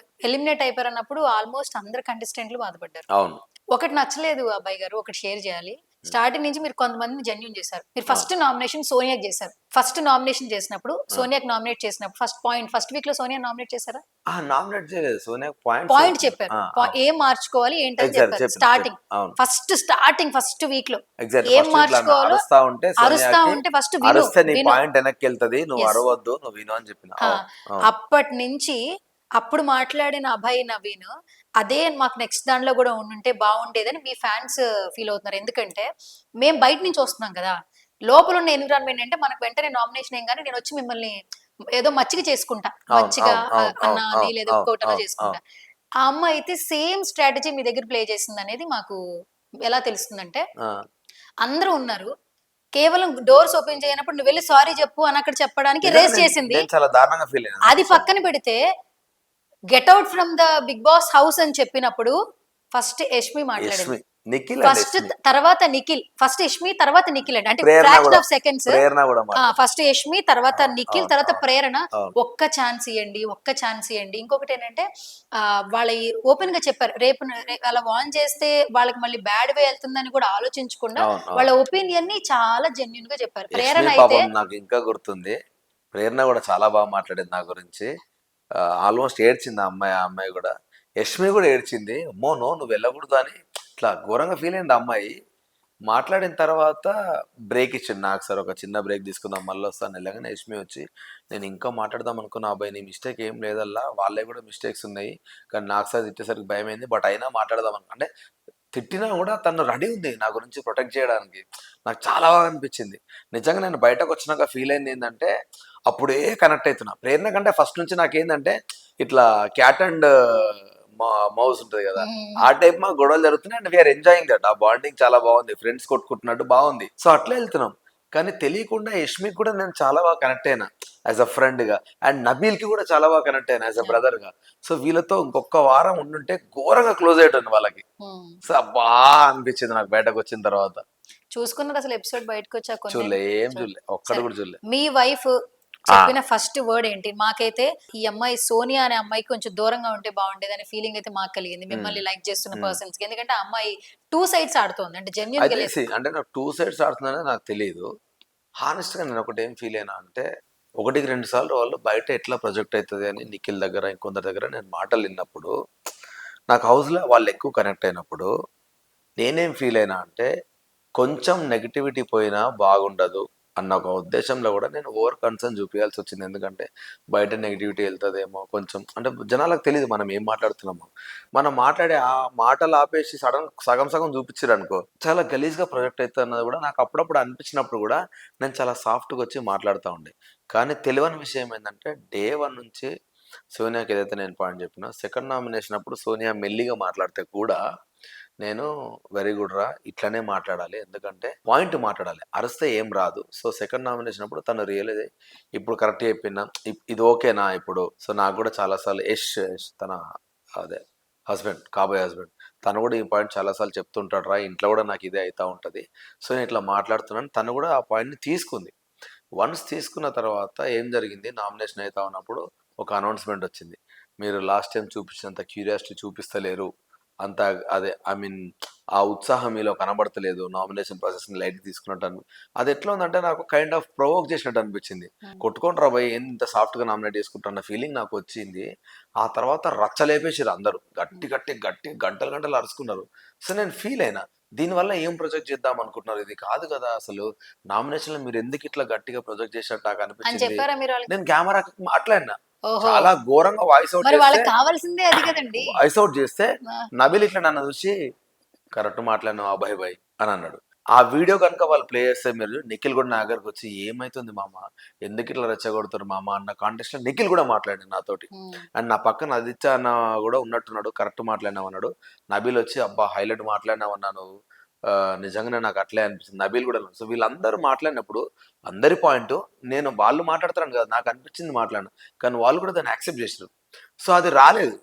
ఎలిమినేట్ అయిపోయారన్నప్పుడు ఆల్మోస్ట్ అందరు కంటెస్టెంట్లు బాధపడ్డారు. అవును ఒకటి నచ్చలేదు అబ్బాయి గారు, ఒకటి షేర్ చేయాలి. స్టార్టింగ్ నుంచి మీరు కొంతమందిని జెన్యూన్ చేశారు. మీరు ఫస్ట్ నామినేషన్ సోనియాకి చేశారు. ఫస్ట్ నామినేషన్ చేసినప్పుడు సోనియాకి నామినేట్ చేసినప్పుడు ఫస్ట్ వీక్ లో సోనియా నామినేట్ చేశారా? నామినేట్ చేయలేదు సోనియా. పాయింట్ చెప్పారు. ఏం మార్చుకోవాలి ఏంటని చెప్పారు. స్టార్టింగ్ ఫస్ట్ వీక్ లో ఏం మార్చుకోవాలో అరుస్తా ఉంటే ఫస్ట్ నీ పాయింట్ వెనక్కి వెళ్తది, నువ్వు అరవద్దు, నువ్వు విను అని చెప్పిన. అప్పటి నుంచి అప్పుడు మాట్లాడిన అభయ్ నవీన్ అదే మాకు నెక్స్ట్ దాంట్లో కూడా ఉండుంటే బాగుండేదని మీ ఫ్యాన్స్ ఫీల్ అవుతున్నారు. ఎందుకంటే మేము బయట నుంచి వస్తున్నాం కదా, లోపల ఉన్న ఎన్విరాన్మెంట్ అంటే మనకు వెంటనే నామినేషన్ ఏం కానీ నేను వచ్చి మిమ్మల్ని ఏదో మచ్చిగా చేసుకుంటా, మచ్చిగా అన్న అని లేదా ఇంకోటన్నా చేసుకుంటా. ఆ అమ్మ అయితే సేమ్ స్ట్రాటజీ మీ దగ్గర ప్లే చేసింది అనేది మాకు ఎలా తెలుస్తుందంటే, అందరూ ఉన్నారు, కేవలం డోర్స్ ఓపెన్ చేయనప్పుడు నువ్వు వెళ్ళి సారీ చెప్పు అని అక్కడ చెప్పడానికి రేస్ చేసింది. చాలా దారుణంగా ఫీల్ అయ్యాను. అది పక్కన పెడితే get out from the Bigg Boss house అని చెప్పినప్పుడు ఫస్ట్ యష్మి మాట్లాడింది, ఫస్ట్ తర్వాత నిఖిల్, ఫస్ట్ యష్మి తర్వాత నిఖిల్ అండి, అంటే fraction of seconds. First Yashmi తర్వాత నిఖిల్ తర్వాత ప్రేరణ. ఒక్క ఛాన్స్ ఇవ్వండి. ఇంకొకటి ఏంటంటే వాళ్ళ ఓపెన్ గా చెప్పారు, రేపు అలా వాన్ చేస్తే వాళ్ళకి మళ్ళీ బ్యాడ్ వే వెళ్తుందని కూడా ఆలోచించకుండా వాళ్ళ ఒపీనియన్ ని చాలా జెన్యూన్ గా చెప్పారు. ప్రేరణ అయితే నాకు ఇంకా గుర్తుంది, ప్రేరణ కూడా చాలా బాగా మాట్లాడింది నా గురించి. ఆల్మోస్ట్ ఏడ్చింది ఆ అమ్మాయి కూడా. యష్మి కూడా ఏడ్చింది, అమ్మో నువ్వు వెళ్ళకూడదు అని ఇట్లా ఘోరంగా ఫీల్ అయింది అమ్మాయి. మాట్లాడిన తర్వాత బ్రేక్ ఇచ్చింది నాకు, సార్ ఒక చిన్న బ్రేక్ తీసుకుందాం మళ్ళీ వస్తాను వెళ్ళగానే యష్మి వచ్చి, నేను ఇంకా మాట్లాడదాం అనుకున్నా అబ్బాయి, నీ మిస్టేక్ ఏం లేదల్లా, వాళ్ళే కూడా మిస్టేక్స్ ఉన్నాయి, కానీ నాకు సార్ తిట్టేసరికి భయం అయింది, బట్ అయినా మాట్లాడదాం అంటే తిట్టినా కూడా తను రెడీ ఉంది నా గురించి ప్రొటెక్ట్ చేయడానికి. నాకు చాలా బాగా అనిపించింది నిజంగా. నేను బయటకు వచ్చినాక ఫీల్ అయింది ఏంటంటే, అప్పుడే కనెక్ట్ అవుతున్నా ప్రేరణ కంటే. ఫస్ట్ నుంచి నాకేందంటే ఇట్లా క్యాట్ అండ్ మౌస్ ఉంటుంది కదా, ఆ టైప్ మా గొడవలు జరుగుతున్నాయి అండ్ వీఆర్ ఎంజాయింగ్ దట్. ఆ బాండింగ్ చాలా బాగుంది, ఫ్రెండ్స్ కొట్టుకుంటున్నట్టు బాగుంది. సో అట్లా వెళ్తున్నాం. కానీ తెలియకుండా యష్మికి కూడా నేను చాలా బాగా కనెక్ట్ అయినా యాజ్ అ ఫ్రెండ్ గా, అండ్ నబీల్ కి కూడా చాలా బాగా కనెక్ట్ అయినా యాజ్ అ బ్రదర్ గా. సో వీళ్ళతో ఇంకొక వారం ఉండుంటే ఘోరంగా క్లోజ్ అయ్యాను వాళ్ళకి. సో అబ్బా అనిపించింది నాకు బయటకు వచ్చిన తర్వాత. చూసుకున్నది అసలు ఎపిసోడ్ బయటకు వచ్చా చూడలే, ఏం చూడలే, ఒక్కడు కూడా చూడలే. మీ వైఫ్ చెప్పిన ఫస్ట్ వర్డ్ ఏంటి? మాకైతే ఈ అమ్మాయి సోనియా అనే అమ్మాయికి కొంచెం దూరంగా ఉంటే బాగుండేది అనే ఫీలింగ్ అయితే మాకు కలిగింది, మిమ్మల్ని లైక్ చేస్తున్న పర్సన్స్ కి. ఎందుకంటే అమ్మాయి టూ సైడ్స్ ఆడుతోంది, అంటే జెన్యూన్ గా లేదు. అంటే నాకు టూ సైడ్స్ ఆడుతుందని నాకు తెలియదు. హానెస్ట్ గా నేను ఒకటి ఏం ఫీల్ అయినా అంటే, 1-2 సార్లు వాళ్ళు బయట ఎట్లా ప్రొజెక్ట్ అవుతుంది అని నిఖిల్ దగ్గర ఇంకొందరి దగ్గర నేను మాటలు విన్నప్పుడు, నాకు హౌస్లో వాళ్ళు ఎక్కువ కనెక్ట్ అయినప్పుడు నేనేం ఫీల్ అయినా అంటే, కొంచెం నెగిటివిటీ పోయినా బాగుండదు అన్న ఒక ఉద్దేశంలో కూడా నేను ఓవర్ కన్సర్న్ చూపించాల్సి వచ్చింది. ఎందుకంటే బయట నెగిటివిటీ వెళ్తుందేమో కొంచెం, అంటే జనాలకు తెలియదు మనం ఏం మాట్లాడుతున్నామో. మనం మాట్లాడే ఆ మాటలు ఆపేసి సగం చూపించారు అనుకో, చాలా గలీజ్గా ప్రొజెక్ట్ అవుతుంది అన్నది కూడా నాకు అప్పుడప్పుడు అనిపించినప్పుడు కూడా నేను చాలా సాఫ్ట్గా వచ్చి మాట్లాడుతూ ఉండే. కానీ తెలియని విషయం ఏంటంటే, డే 1 నుంచి సోనియాకి ఏదైతే నేను పాయింట్ చెప్పినా, సెకండ్ నామినేషన్ అప్పుడు సోనియా మెల్లిగా మాట్లాడితే కూడా నేను వెరీ గుడ్ రా, ఇట్లనే మాట్లాడాలి, ఎందుకంటే పాయింట్ మాట్లాడాలి, అరిస్తే ఏం రాదు. సో సెకండ్ నామినేషన్ అప్పుడు తను రియలైజ్ ఇప్పుడు కరెక్ట్ చెప్పినా, ఇది ఓకేనా ఇప్పుడు. సో నాకు కూడా చాలాసార్లు యష్ తన అదే హస్బెండ్, కాబోయే హస్బెండ్, తను కూడా ఈ పాయింట్ చాలాసార్లు చెప్తుంటాడు రా, ఇంట్లో కూడా నాకు ఇదే అవుతూ ఉంటుంది, సో నేను ఇట్లా మాట్లాడుతున్నాను. తను కూడా ఆ పాయింట్ని తీసుకుంది. వన్స్ తీసుకున్న తర్వాత ఏం జరిగింది, నామినేషన్ అవుతా ఉన్నప్పుడు ఒక అనౌన్స్మెంట్ వచ్చింది, మీరు లాస్ట్ టైం చూపించినంత క్యూరియాసిటీ చూపిస్తలేరు, అంత అదే ఐ మీన్ ఆ ఉత్సాహం మీలో కనబడతలేదు, నామినేషన్ ప్రాసెస్ని లైట్ తీసుకున్నట్టు అది ఎట్లా ఉందంటే నాకు కైండ్ ఆఫ్ ప్రొవోక్ చేసినట్టు అనిపించింది. కొట్టుకొని రాబోయే ఎంత సాఫ్ట్గా నామినేట్ చేసుకుంటున్న ఫీలింగ్ నాకు వచ్చింది. ఆ తర్వాత రచ్చలేపేసారు అందరూ, గట్టి గంటలు అరుచుకున్నారు. సో నేను ఫీల్ అయినా, దీనివల్ల ఏం ప్రొజెక్ట్ చేద్దాం అనుకుంటున్నారు, ఇది కాదు కదా అసలు నామినేషన్ లో మీరు ఎందుకు ఇట్లా గట్టిగా ప్రొజెక్ట్ చేసినట్టు నాకు అనిపించింది. నేను కెమెరా మాట్లాడినా, చాలా ఘోరంగా వాయిస్ అవుట్ చేస్తే నబిల్ ఇట్లా నన్ను చూసి కరెక్ట్ మాట్లాడినావు అభయ్ భాయ్ అని అన్నాడు. ఆ వీడియో కనుక వాళ్ళు ప్లే చేస్తే మీరు, నిఖిల్ కూడా నా దగ్గరకు వచ్చి ఏమైతుంది మామ, ఎందుకు ఇట్లా రెచ్చగొడుతారు మామ అన్న కాంటెక్స్ట్ లో నిఖిల్ కూడా మాట్లాడి నాతోటి. అండ్ నా పక్కన ఆదిత్య అన్న కూడా ఉన్నట్టున్నాడు, కరెక్ట్ మాట్లాడినావు అన్నాడు. నబీల్ వచ్చి అబ్బా హైలైట్ మాట్లాడినావు అన్నా నువ్వు, నిజంగానే నాకు అట్లే అనిపిస్తుంది. నబీల్ కూడా. సో వీళ్ళందరూ మాట్లాడినప్పుడు అందరి పాయింట్, నేను వాళ్ళు మాట్లాడతాను కదా, నాకు అనిపించింది మాట్లాడిన, కానీ వాళ్ళు కూడా దాన్ని యాక్సెప్ట్ చేసినారు. సో అది రాలేదు.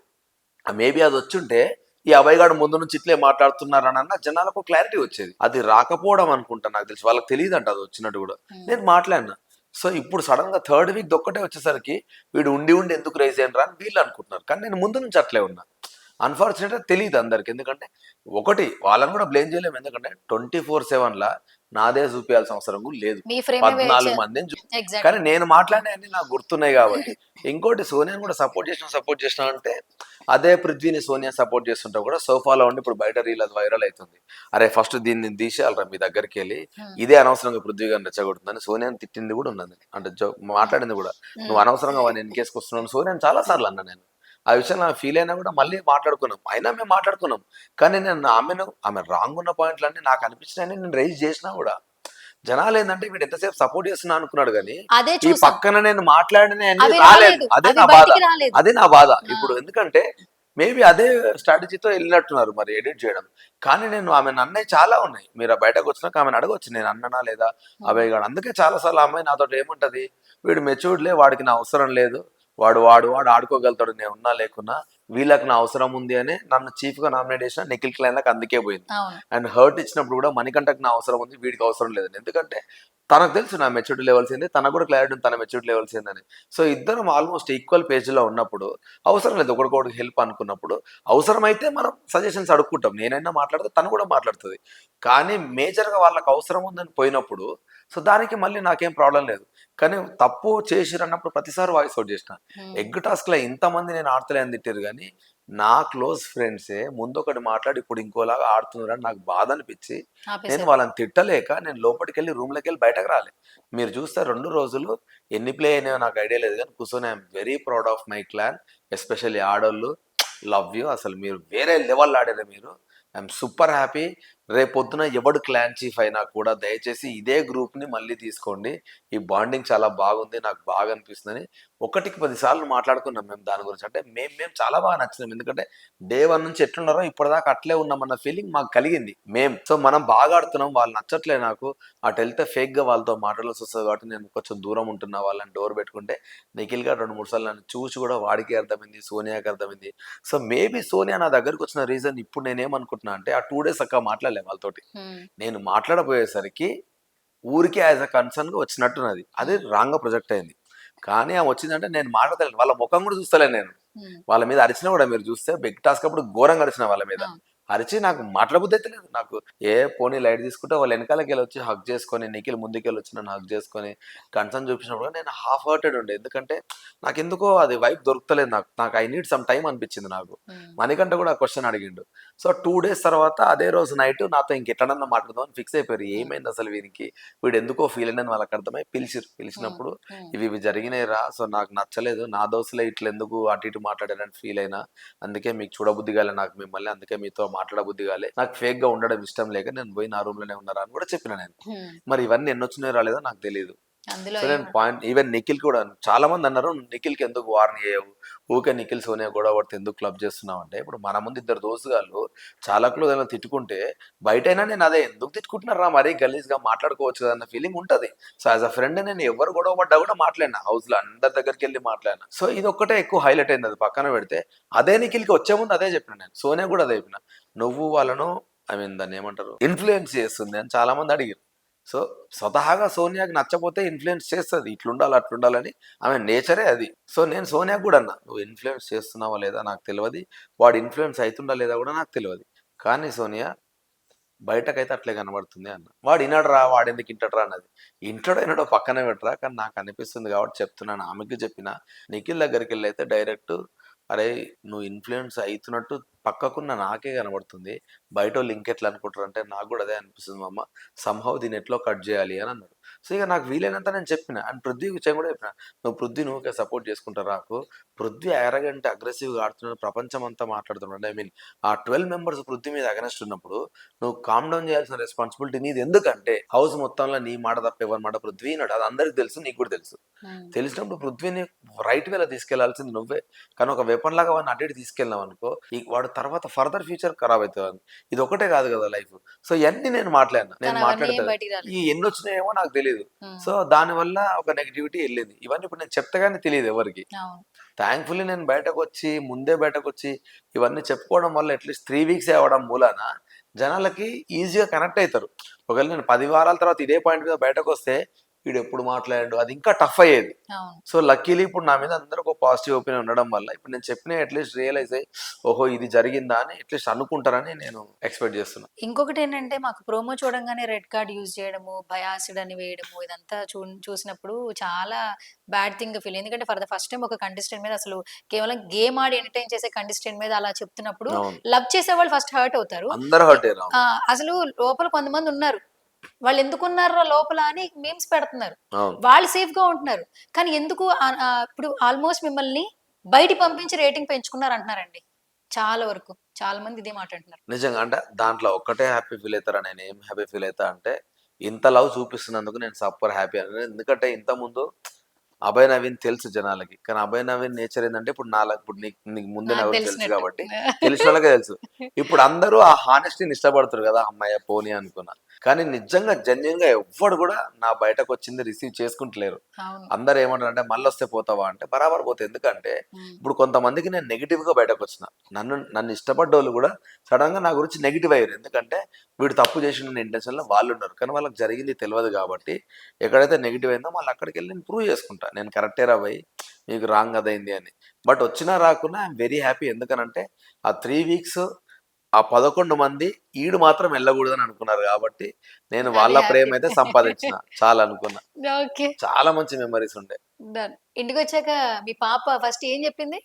మేబీ అది వచ్చుంటే ఈ అభయగాడు ముందు నుంచి ఇట్లే మాట్లాడుతున్నారన్న జనాలకు క్లారిటీ వచ్చేది. అది రాకపోవడం అనుకుంటా, నాకు తెలిసి వాళ్ళకి తెలియదు అంట అది వచ్చినట్టు కూడా. నేను మాట్లాడినా. సో ఇప్పుడు సడన్ గా థర్డ్ వీక్ ఒక్కటే వచ్చేసరికి వీడు ఉండి ఎందుకు రైజ్ అయ్యారా అని వీళ్ళు అనుకుంటున్నారు, కానీ నేను ముందు నుంచి అట్లే ఉన్నా. అన్ఫార్చునేట్గా తెలియదు అందరికి. ఎందుకంటే ఒకటి వాళ్ళని కూడా బ్లేమ్ చేయలేము, ఎందుకంటే 24/7 నాదే చూపించాల్సిన అవసరం కూడా లేదు. మీ ఫ్రేమే 14 మందిని ఎగ్జాక్ట్లీ. కానీ నేను మాట్లాడినవన్నీ నాకు గుర్తున్నాయి కాబట్టి. ఇంకోటి సోనియాని కూడా సపోర్ట్ చేసిన అంటే అదే పృథ్వీని సోనియా సపోర్ట్ చేస్తుంటే కూడా సోఫాలో ఉండి ఇప్పుడు బయట రీల్ అది వైరల్ అవుతుంది. అరే ఫస్ట్ దీన్ని తీసేయాలరా మీ దగ్గరికి వెళ్ళి, ఇదే అనవసరంగా పృథ్వీ గారిని రెచ్చగొడుతుందని సోనియాని తిట్టింది కూడా ఉన్నది, అంటే మాట్లాడింది కూడా. నువ్వు అనవసరంగా వాడిని ఎన్కేసుకొస్తున్నావు సోనియాని చాలా సార్లు అన్నా నేను. ఆ విషయంలో ఫీల్ అయినా కూడా మళ్ళీ మాట్లాడుకున్నాం, అయినా మేము మాట్లాడుకున్నాం. కానీ నేను ఆమె రాంగ్ ఉన్న పాయింట్లన్నీ నాకు అనిపించినాయని నేను రైజ్ చేసినా కూడా జనాలు ఏంటంటే వీడు ఎంతసేపు సపోర్ట్ చేస్తున్నా అనుకున్నాడు కానీ అదే ఈ చూసాం. పక్కన నేను మాట్లాడిన అవి రాలేదు. రాలేదు, అదే అవి నా బాధ, బయటికి రాలేదు. అదే నా బాధ ఇప్పుడు. ఎందుకంటే మేబీ అదే స్ట్రాటజీతో వెళ్ళినట్టున్నారు మరి ఎడిట్ చేయడం. కానీ నేను ఆమె అన్నయ్య చాలా ఉన్నాయి, మీరు బయటకు వచ్చినాక ఆమెను అడగొచ్చు నేను అన్ననా లేదా అభయ్ గారు. అందుకే చాలా సార్లు అమ్మాయి నాతో ఏముంటది, వీడు మెచ్యూర్డ్లే, వాడికి నా అవసరం లేదు, వాడు వాడు వాడు ఆడుకోగలుగుతాడు, నేను ఉన్నా లేకున్నా, వీళ్ళకి నా అవసరం ఉంది అని నన్ను చీఫ్ గా నామినేట్ చేసిన నిఖిల్ క్లైన్లకు అందుకే పోయింది. అవును. అండ్ హర్ట్ ఇచ్చినప్పుడు కూడా మణికంఠకు నా అవసరం ఉంది, వీడికి అవసరం లేదని. ఎందుకంటే తనకు తెలుసు నా మెచ్యూరిటీ లెవెల్స్ ఏంది, తనకు కూడా క్లారిటీ ఉంది తన మెచ్యూరిటీ లెవెల్స్ ఏందని. సో ఇద్దరం ఆల్మోస్ట్ ఈక్వల్ పేజ్లో ఉన్నప్పుడు అవసరం లేదు ఒకరికొకరికి హెల్ప్ అనుకున్నప్పుడు, అవసరమైతే మనం సజెషన్స్ అడుక్కుంటాం, నేనైనా మాట్లాడితే తను కూడా మాట్లాడుతుంది. కానీ మేజర్గా వాళ్ళకి అవసరం ఉందని పోయినప్పుడు సో దానికి మళ్ళీ నాకేం ప్రాబ్లం లేదు. కానీ తప్పు చేసిరన్నప్పుడు ప్రతిసారి వాయిస్ అవుట్ చేసిన. ఎగ్ టాస్క్లో ఇంతమంది నేను ఆడతలేని తిట్టారు కానీ నా క్లోజ్ ఫ్రెండ్సే ముందు ఒకటి మాట్లాడి ఇప్పుడు ఇంకోలాగా ఆడుతున్నారని నాకు బాధ అనిపించి నేను వాళ్ళని తిట్టలేక నేను లోపలికి వెళ్ళి రూమ్లోకి వెళ్ళి బయటకు రాలే. మీరు చూస్తే 2 రోజులు ఎన్ని ప్లే అయినాయో నాకు ఐడియా లేదు కానీ కూర్చొని I'm very proud of my clan, especially ఆడోళ్ళు. లవ్ యూ, అసలు మీరు వేరే లెవెల్ ఆడారు మీరు. I'm super happy. రేపొద్దున ఎవడు క్లాన్ చీఫ్ అయినా కూడా దయచేసి ఇదే గ్రూప్ని మళ్ళీ తీసుకోండి, ఈ బాండింగ్ చాలా బాగుంది, నాకు బాగా అనిపిస్తుందని 1కి 10 సార్లు మాట్లాడుకున్నాం మేము దాని గురించి. అంటే మేము చాలా బాగా నచ్చినాం, ఎందుకంటే డే 1 నుంచి ఎట్లున్నారో ఇప్పటిదాకా అట్లే ఉన్నామన్న ఫీలింగ్ మాకు కలిగింది సో మనం బాగా ఆడుతున్నాం, వాళ్ళు నచ్చట్లే నాకు, అటు వెళ్తే ఫేక్గా వాళ్ళతో మాట్లాడాల్సి వస్తుంది కాబట్టి నేను కొంచెం దూరం ఉంటున్నా, వాళ్ళని డోర్ పెట్టుకుంటే నిఖిల్ గారు 2-3 సార్లు నన్ను చూసి కూడా వాడికి అర్థమైంది, సోనియాకి అర్థమైంది. సో మేబీ సోనియా నా దగ్గరికి వచ్చిన రీజన్ ఇప్పుడు నేనేమనుకుంటున్నా అంటే ఆ 2 డేస్ అక్క మాట్లాడలే వాళ్ళతోటి. నేను మాట్లాడబోయేసరికి ఊరికే యాజ్ అ కన్సర్న్ గా వచ్చినట్టున్నది, అది రాంగ్ గా ప్రొజెక్ట్ అయింది. కానీ ఆమె వచ్చిందంటే నేను మాట్లాడలేను, వాళ్ళ ముఖం కూడా చూస్తలేను నేను. వాళ్ళ మీద అరిచినా కూడా మీరు చూస్తే బిగ్ టాస్క్ అప్పుడు ఘోరంగా అరిచిన వాళ్ళ మీద. అరిచి నాకు మాట్లాడబుద్ధి అయితే లేదు, నాకు పోనీ లైట్ తీసుకుంటే వాళ్ళు వెనకాలకి వెళ్ళి వచ్చి హక్ చేసుకొని, నిఖిల్ ముందుకెళ్ళి వచ్చి నన్ను హక్ చేసుకొని కన్సర్న్ చూపించినప్పుడు నేను హాఫ్ హర్టెడ్ ఉండే, ఎందుకంటే నాకు ఎందుకో అది వైప్ దొరుకుతలేదు, నాకు ఐ నీడ్ సమ్ టైం అనిపించింది నాకు. మణికంఠ కూడా క్వశ్చన్ అడిగిండు. సో 2 డేస్ తర్వాత అదే రోజు నైట్ నాతో ఇంకెట్లనన్నా మాట్లాడదాం అని ఫిక్స్ అయిపోయారు. ఏమైంది అసలు వీనికి, వీడు ఎందుకో ఫీల్ అయినని వాళ్ళకి అర్థమై పిలిచినప్పుడు ఇవి జరిగినాయి రా, సో నాకు నచ్చలేదు, నా దోస్తులే ఇట్లా ఎందుకు అటు ఇటు మాట్లాడారని ఫీల్ అయినా, అందుకే మీకు చూడబుద్ధి కాలే నాకు మిమ్మల్ని, అందుకే మీతో మాట్లాడబుద్ధి కాలే, నాకు ఫేక్ గా ఉండడం ఇష్టం లేక నేను పోయి నా రూమ్ లోనే ఉన్నారా అని కూడా చెప్పిన నేను. మరి ఇవన్నీ ఎన్ని వచ్చినాయో రాలేదో నాకు తెలియదు. సో నేను పాయింట్, ఈవెన్ నిఖిల్ కూడా చాలా మంది అన్నారు నిఖిల్కి ఎందుకు వార్న్ చేయవు, ఊకే నిఖిల్ సోనియా గొడవ పడితే ఎందుకు క్లబ్ చేస్తున్నావు అంటే, ఇప్పుడు మన ముందు ఇద్దరు దోస్తుగాళ్ళు చాలా క్లోజ్ అయినా తిట్టుకుంటే బయటైనా నేను అదే ఎందుకు తిట్టుకుంటున్నారా మరీ గలీజ్ గా మాట్లాడుకోవచ్చు కదా అన్న ఫీలింగ్ ఉంటది. సో యాజ్ అ ఫ్రెండ్ నేను ఎవరు గొడవ పడ్డా కూడా మాట్లాడినా, హౌస్ లో అందరి దగ్గరికి వెళ్ళి మాట్లాడినా. సో ఇది ఒక్కటే ఎక్కువ హైలైట్ అయింది, అది పక్కన పెడితే అదే నిఖిల్కి వచ్చే ముందు అదే చెప్పిన నేను, సోనియా కూడా అదే చెప్పిన, నువ్వు వాళ్ళను ఐ మీన్ దాన్ని ఏమంటారు ఇన్ఫ్లుయెన్స్ చేస్తుంది అని చాలా మంది అడిగారు. సో స్వతహాగా సోనియాకి నచ్చపోతే ఇన్ఫ్లుయెన్స్ చేస్తుంది, ఇట్లుండాలి అట్లుండాలని, ఆమె నేచరే అది. సో నేను సోనియాకి కూడా అన్నా, నువ్వు ఇన్ఫ్లుయెన్స్ చేస్తున్నావా లేదా నాకు తెలియదు, వాడు ఇన్ఫ్లుయెన్స్ అవుతుండా లేదా కూడా నాకు తెలియదు, కానీ సోనియా బయటకైతే అట్లే కనబడుతుంది అన్న. వాడు వినడరా, వాడు ఎందుకు ఇంటడరా అన్నది, ఇంటడో పక్కనే పెట్టరా, కానీ నాకు అనిపిస్తుంది కాబట్టి చెప్తున్నాను. ఆమెకి చెప్పిన నిఖిల్ దగ్గరికి వెళ్ళి అయితే డైరెక్ట్, అరే నువ్వు ఇన్ఫ్లుయెన్స్ అవుతున్నట్టు పక్కకున్న నాకే కనబడుతుంది, బయట వాళ్ళు ఇంకెట్లా అనుకుంటారు అంటే నాకు కూడా అదే అనిపిస్తుంది మామ, సంహవ్ దీన్ని ఎట్లో కట్ చేయాలి అని అన్నాడు. సో ఇక నాకు వీలైనంత నేను చెప్పిన, అండ్ పృథ్వీ విషయం కూడా చెప్పిన, నువ్వు నువ్వుకే సపోర్ట్ చేసుకుంటారు నాకు, పృథ్వీ అరగంట అగ్రెసివ్గా ఆడుతున్నాడు, ప్రపంచం అంతా మాట్లాడుతున్నాడు, ఐ మీన్ ఆ 12 మెంబర్స్ పృథ్వీ మీద అగనెస్ట్ ఉన్నప్పుడు నువ్వు కామ్ డౌన్ చేయాల్సిన రెస్పాన్సిబిలిటీ నీది. ఎందుకంటే హౌస్ మొత్తంలో నీ మాట తప్ప ఎవరి మాట పృథ్వీ నాడు, అది అందరికి తెలుసు, నీకు కూడా తెలుసు. తెలిసినప్పుడు పృథ్వీని రైట్ వేలో తీసుకెళ్లాల్సింది నువ్వే, కానీ ఒక వెపన్ లాగా వాడిని అటు ఇటు తీసుకెళ్ళావు అనుకో, వాడు తర్వాత ఫర్దర్ ఫ్యూచర్ ఖరాబ్ అవుతుంది. ఇది ఒకటే కాదు కదా లైఫ్. సో ఇవన్నీ నేను మాట్లాడతాను, ఈ ఎన్ని వచ్చినాయేమో నాకు తెలియదు. సో దానివల్ల ఒక నెగిటివిటీ వెళ్ళింది, ఇవన్నీ ఇప్పుడు నేను చెప్తగానే తెలియదు ఎవరికి. థ్యాంక్ఫుల్లీ నేను ముందే బయటకు వచ్చి ఇవన్నీ చెప్పుకోవడం వల్ల అట్లీస్ట్ 3 వీక్స్ అవ్వడం మూలాన జనాలకి ఈజీగా కనెక్ట్ అవుతారు. ఒకవేళ నేను 10 వారాల తర్వాత ఇదే పాయింట్ మీద బయటకు వస్తే వీడు ఎప్పుడు మాట్లాడాడు, అది ఇంకా టఫ్ అయ్యేది. అవును. సో లక్కీలీ ఇప్పుడు నా మీద అందరూ ఒక పాజిటివ్ ఒపీనియన్ ఉండడం వల్ల ఇప్పుడు నేను చెప్పిన అట్లీస్ట్ రియలైజ్ అయ్యి ఓహో ఇది జరిగిందా అని అట్లీస్ట్ అనుకుంటారని నేను ఎక్స్పెక్ట్ చేస్తున్నా. ఇంకొకటి ఏంటంటే మాకు ప్రోమో చూడంగానే రెడ్ కార్డ్ యూజ్ చేయడము, బయాసిడ్ అని వేయడము ఇదంతా చూసినప్పుడు చాలా బ్యాడ్ థింగ్ ఫీల్. ఎందుకంటే ఫర్ ద ఫస్ట్ టైం ఒక కంటెస్టెంట్ మీద అసలు కేవలం గేమ్ ఆడి ఎంటర్టైన్ చేసే కంటెస్టెంట్ మీద అలా చెప్తున్నప్పుడు అవును, లవ్ చేసే వాళ్ళు ఫస్ట్ హర్ట్ అవుతారు. అందరూ హర్ట్ అయ్యారు. ఆ, అసలు లోపల కొంతమంది ఉన్నారు, వాళ్ళు ఎందుకున్నారో లోపల అని మీమ్స్ పెడుతున్నారు, అవును, వాళ్ళు సేఫ్ గా ఉంటున్నారు. కానీ ఎందుకు ఇప్పుడు ఆల్మోస్ట్ మిమ్మల్ని బయట పంపించి రేటింగ్ పెంచుకున్నారు అంటున్నారండి. చాలా వరకు చాలా మంది ఇదే మాట అంటున్నారు. నిజంగా అంటే దాంట్లో ఒక్కటే హ్యాపీ ఫీల్ అవుతారా, నేను ఏం హ్యాపీ ఫీల్ అవుతా అంటే ఇంత లవ్ చూపిస్తున్నందుకు నేను సూపర్ హ్యాపీ అని. ఎందుకంటే ఇంత ముందు అభయ్ నవీన్ తెలుసు జనాలకి, కానీ అభయ్ నవీన్ నేచర్ ఏంటంటే ఇప్పుడు ఇప్పుడు నీకు ముందే నా నాకు గురించి తెలుసు తెలిసినట్టు. కాబట్టి తెలిసిన వాళ్ళకే తెలుసు. ఇప్పుడు అందరూ ఆ హానెస్టీని ఇష్టపడుతారు కదా, అమ్మాయి పోనీ అనుకున్నా. కానీ నిజంగా జెన్యున్ గా ఎవ్వడు కూడా నా బయటకు వచ్చింది రిసీవ్ చేసుకుంటలేరు. అవును. అందరూ ఏమంటారు అంటే మళ్ళీ వస్తే పోతావా అంటే బరాబర్ పోతే. ఎందుకంటే ఉమ్. ఇప్పుడు కొంతమందికి నేను నెగిటివ్ గా బయటకు వచ్చిన, నన్ను ఇష్టపడ్డోళ్ళు కూడా సడన్ గా నా గురించి నెగిటివ్ అయ్యారు. ఎందుకంటే వీడు తప్పు చేసిన ఇంటెన్షన్ లో వాళ్ళు ఉన్నారు, కానీ వాళ్ళకి జరిగింది తెలియదు కాబట్టి ఎక్కడైతే నెగిటివ్ అయిందో మళ్ళీ అక్కడికి వెళ్ళి నేను ప్రూవ్ చేసుకుంటా నేను కరెక్టే రా భయ్, మీకు రాంగ్ అదైంది అని. బట్ వచ్చినా రాకున్నా ఐఎమ్ వెరీ హ్యాపీ. ఎందుకనంటే ఆ 3 వీక్స్ ఆ 11 మంది ఈడు మాత్రం వెళ్ళకూడదని అనుకున్నారు కాబట్టి నేను అది వాళ్ళ ప్రేమ హ్యాపీ. అయితే సంపాదించిన చాలా అనుకున్నా. ఓకే. చాలా మంచి మెమరీస్ ఉండే. డన్. ఇంటికి వచ్చాక మీ పాప ఫస్ట్ ఏం చెప్పింది?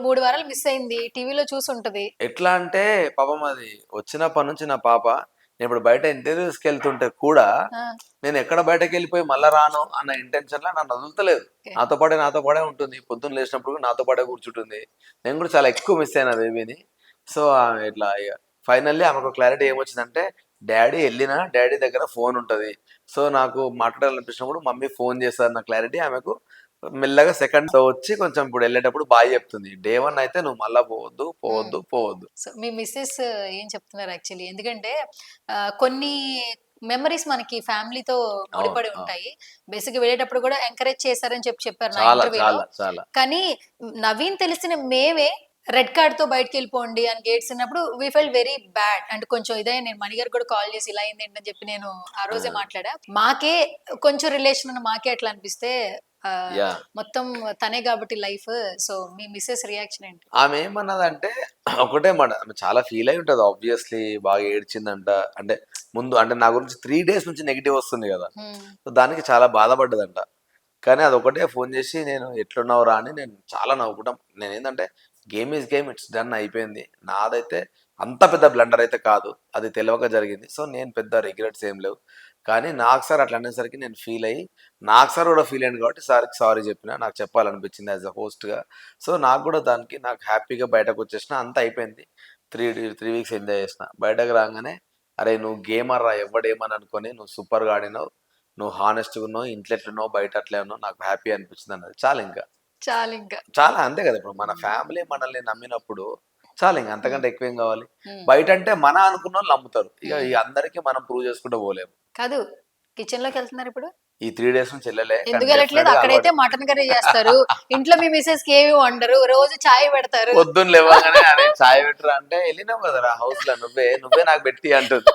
మూడు వారాలు మిస్ అయింది, టీవీలో చూసి ఉంటది. ఎట్లా అంటే పాపం అది వచ్చినప్పటి నుంచి నా పాప నేను ఇప్పుడు బయట ఇంటర్వ్యూస్కి వెళ్తుంటే కూడా ఆ, నేను ఎక్కడ బయటకు వెళ్ళిపోయి మళ్ళా రాను అన్న ఇంటెన్షన్ లో నన్ను వదులుతలేదు. ఓకే. నాతో పాడే ఉంటుంది. పొద్దున్న లేచినప్పుడు కూడా నాతో పాటే కూర్చుంటుంది. నేను కూడా చాలా ఎక్కువ మిస్ అయినా బేబీని. సో ఇట్లా ఫైనల్లీ ఆమెకు క్లారిటీ ఏమొచ్చిందంటే డాడీ దగ్గర ఫోన్ ఉంటుంది. సో నాకు మాట్లాడాలనిపించినప్పుడు మమ్మీ ఫోన్ చేస్తారన్న క్లారిటీ ఆమెకు మెల్లగా సెకండ్ వచ్చి కొంచెం ఇప్పుడు వెళ్ళేటప్పుడు బాయ్ చెప్తుంది. డే 1 అయితే నువ్వు మళ్ళా పోవద్దు ఉమ్. పోవద్దు పోవద్దు. సో మీ మిస్సెస్ ఏం చెప్తున్నారు యాక్చువల్లీ? ఎందుకంటే కొన్ని మెమరీస్ మనకి ఫ్యామిలీతో అవును, ముడిపడి అవును, ఉంటాయి. బేసిక్గా వెళ్ళేటప్పుడు కూడా ఎంకరేజ్ చేశారని చెప్పారు నా చాలా ఇంటర్వ్యూలో. చాలా చాలా. కానీ నవీన్ తెలిసిన మేమే రెడ్ కార్డ్ తో బయటకు వెళ్ళిపోండి అని గేట్స్ అన్నప్పుడు we felt very bad. And కొంచెం ఇదే నేను మణిగారు కూడా కాల్ చేసి ఇలా అయింది ఏంటని చెప్పి నేను ఆ రోజే మాట్లాడా. మాకే కొంచెం రిలేషన్ ఉన్న మాకే అట్లా అనిపిస్తే ఆ, యా, మొత్తం తనే కాబట్టి లైఫ్. సో మీ మిస్సెస్ రియాక్షన్ ఏంటి? ఆమె ఏమన్నదంటే ఒకటే మాట, ఆమె చాలా ఫీల్ అయి ఉంటది ఆబ్వియస్లీ, బాగా ఏడ్చిందంట. అంటే ముందు అంటే నా గురించి 3 డేస్ నుంచి నెగిటివ్ వస్తుంది కదా, హ్మ్. సో దానికి చాలా బాధపడ్డదంట. కానీ అదొకటే ఫోన్ చేసి నేను ఎట్లున్నావురా అని, నేను చాలా నవ్వుకుంటాం. నేను ఏంటంటే game is game, it's done, అయిపోయింది. నాదైతే అంత పెద్ద బ్లండర్ అయితే కాదు, అది తెలియక జరిగింది. సో నేను పెద్ద రిగ్రెట్స్ ఏం లేవు. కానీ నాకు సార్ అట్లా అనేసరికి నేను ఫీల్ అయ్యి, నాకు సార్ కూడా ఫీల్ అయ్యింది కాబట్టి సార్కి సారీ చెప్పిన, నాకు చెప్పాలనిపించింది యాజ్ అ హోస్ట్గా. సో నాకు కూడా దానికి నాకు హ్యాపీగా బయటకు వచ్చేసిన, అంత అయిపోయింది. 3 వీక్స్ ఎంజాయ్ చేసిన. బయటకు రాగానే అరే నువ్వు గేమర్ రా, ఎవడేమని అనుకొని నువ్వు సూపర్గా ఆడినావు, నువ్వు హానెస్ట్గా ఉన్నావు, ఇంట్లో ఎట్లున్నావు బయట అట్లే ఉన్నావు, నాకు హ్యాపీ అనిపించింది అన్నది. చాలా ఇంకా చాలు ఇంకా. చాలా అంతే కదా. ఇప్పుడు మన ఫ్యామిలీ మనల్ని నమ్మినప్పుడు చాలా ఇంకా అంతకంటే ఎక్కువ ఏం కావాలి. హ్మ్. బయట అంటే మన అనుకున్న వాళ్ళు నమ్ముతారు, ఇక హ్మ్. ఈ అందరికీ మనం ప్రూవ్ చేసుకుంటూ పోలేము. కాదు, కిచెన్ లోకి వెళ్తున్నారు ఇప్పుడు? ఈ 3 డేస్ నుంచి వెళ్ళలే, కానీ ఎందుకు వెళ్ళట్లేదు? డెఫినెట్ గా అక్కడైతే అలవాటు. మటన్ కర్రీ చేస్తారు, ఇంట్లో మీ మిసెస్ కి ఏమి వండరు, రోజు చాయ్ పెడతారు. పొద్దున్న లేవగానే అరే చాయ్ పెట్టరా అంటే వెళ్ళినావు కదరా హౌస్ లో, నువ్వే నాకు పెట్టి అంటుంది.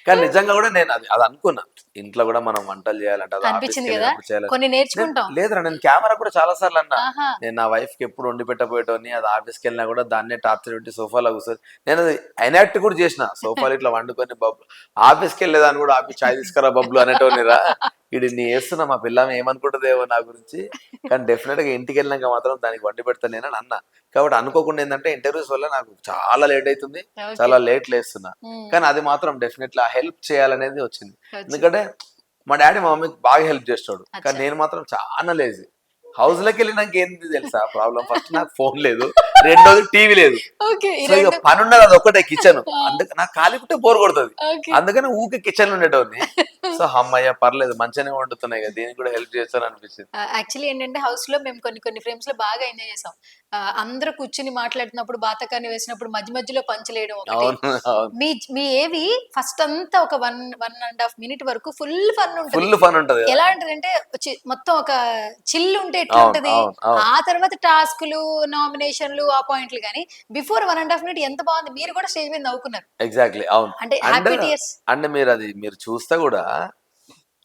కానీ నిజంగా కూడా నేను అది అది అనుకున్నా, ఇంట్లో కూడా మనం వంటలు చేయాలంటే అది ఆఫీస్కి అనిపించింది కదా, వెళ్ళినప్పుడు చేయాలి. కొన్ని నేర్చుకుంటాం. లేదురా, నేను కెమెరా కూడా చాలా సార్లు అన్నా, ఆహా. నేను నా వైఫ్ కి ఎప్పుడు వండి పెట్టబోయేటోని, అది ఆఫీస్కి వెళ్ళినా కూడా దాన్నే టార్చర్ పెట్టి సోఫాలో కూర్చొని నేను అది ఎనాక్ట్ కూడా చేసిన. సోఫాలో ఇట్లా వండుకొని బబ్బు, ఆఫీస్కి వెళ్ళేదాన్ని కూడా ఆఫీస్ చాయ్ తీసుకురా బబ్బులు అనేటోనిరా. ఇది నీ వేస్తున్నా మా పిల్లం ఏమనుకుంటుందేమో నా గురించి, కానీ డెఫినెట్ గా ఇంటికి వెళ్ళినాక మాత్రం దానికి వండి పెడతాను నేను అని అన్నా. కాబట్టి అనుకోకుండా ఏంటంటే ఇంటర్వ్యూస్ వల్ల నాకు చాలా లేట్ అవుతుంది, ఓకే. చాలా లేట్ లేస్తున్నా. ఉమ్. కానీ అది మాత్రం డెఫినెట్లీ ఆ హెల్ప్ చేయాలనేది వచ్చింది. వచ్చింది. ఎందుకంటే మా డాడీ మా మమ్మీకి బాగా హెల్ప్ చేస్తాడు, కానీ అచ్చా. నేను మాత్రం చాలా లేజీ. హౌస్ లోకి వెళ్ళినాక ఏంది తెలుసా ప్రాబ్లం, ఫస్ట్ నాకు ఫోన్ లేదు, రెండోది టీవీ లేదు. ఓకే. ఈ సో ఇక రెండు. పని ఉన్నది అది ఒకటే కిచెన్, ఆ, అందుకే నాకు ఖాళీ పుట్టే బోర్ కొడుతుంది. ఓకే. అందుకని ఊకే కిచెన్ లో ఉండేటోని. సో అమ్మయ్య పర్లేదు మంచిగానే వండుతున్నాయి కదా, దీనికి కూడా హెల్ప్ చేస్తాను అనిపించింది. యాక్చువల్లీ ఏంటంటే హౌస్ లో మేము కొన్ని కొన్ని ఫ్రేమ్స్ లో బాగా ఎంజాయ్ చేసాం. అందరూ కూర్చుని మాట్లాడుతున్నప్పుడు బాతకాన్ని వేసినప్పుడు మధ్య మధ్యలో పంచలేయడం ఒకటి. అవును, అవును, మీ మీ ఏవి ఫస్ట్ అంతా ఒక 1.5 మినిట్ వరకు ఫుల్ ఫన్ ఉంటది. ఫుల్ ఫన్ ఉంటది కదా. ఎలా ఉంటదంటే మొత్తం ఒక చిల్ ఉంటే అవును, ఎట్లుంటది, అవును, అవును, ఆ తర్వాత టాస్క్లు, నామినేషన్లు, ఆ పాయింట్లు. కానీ బిఫోర్ 1.5 మినిట్ ఎంత బాగుంది, మీరు కూడా స్టేజ్ మీద నవ్వుకున్నారు. ఎగ్జాక్ట్లీ అవును. అంటే అండ్ హ్యాపీ టీయర్స్. అండ్ మీరు చూస్తే కూడా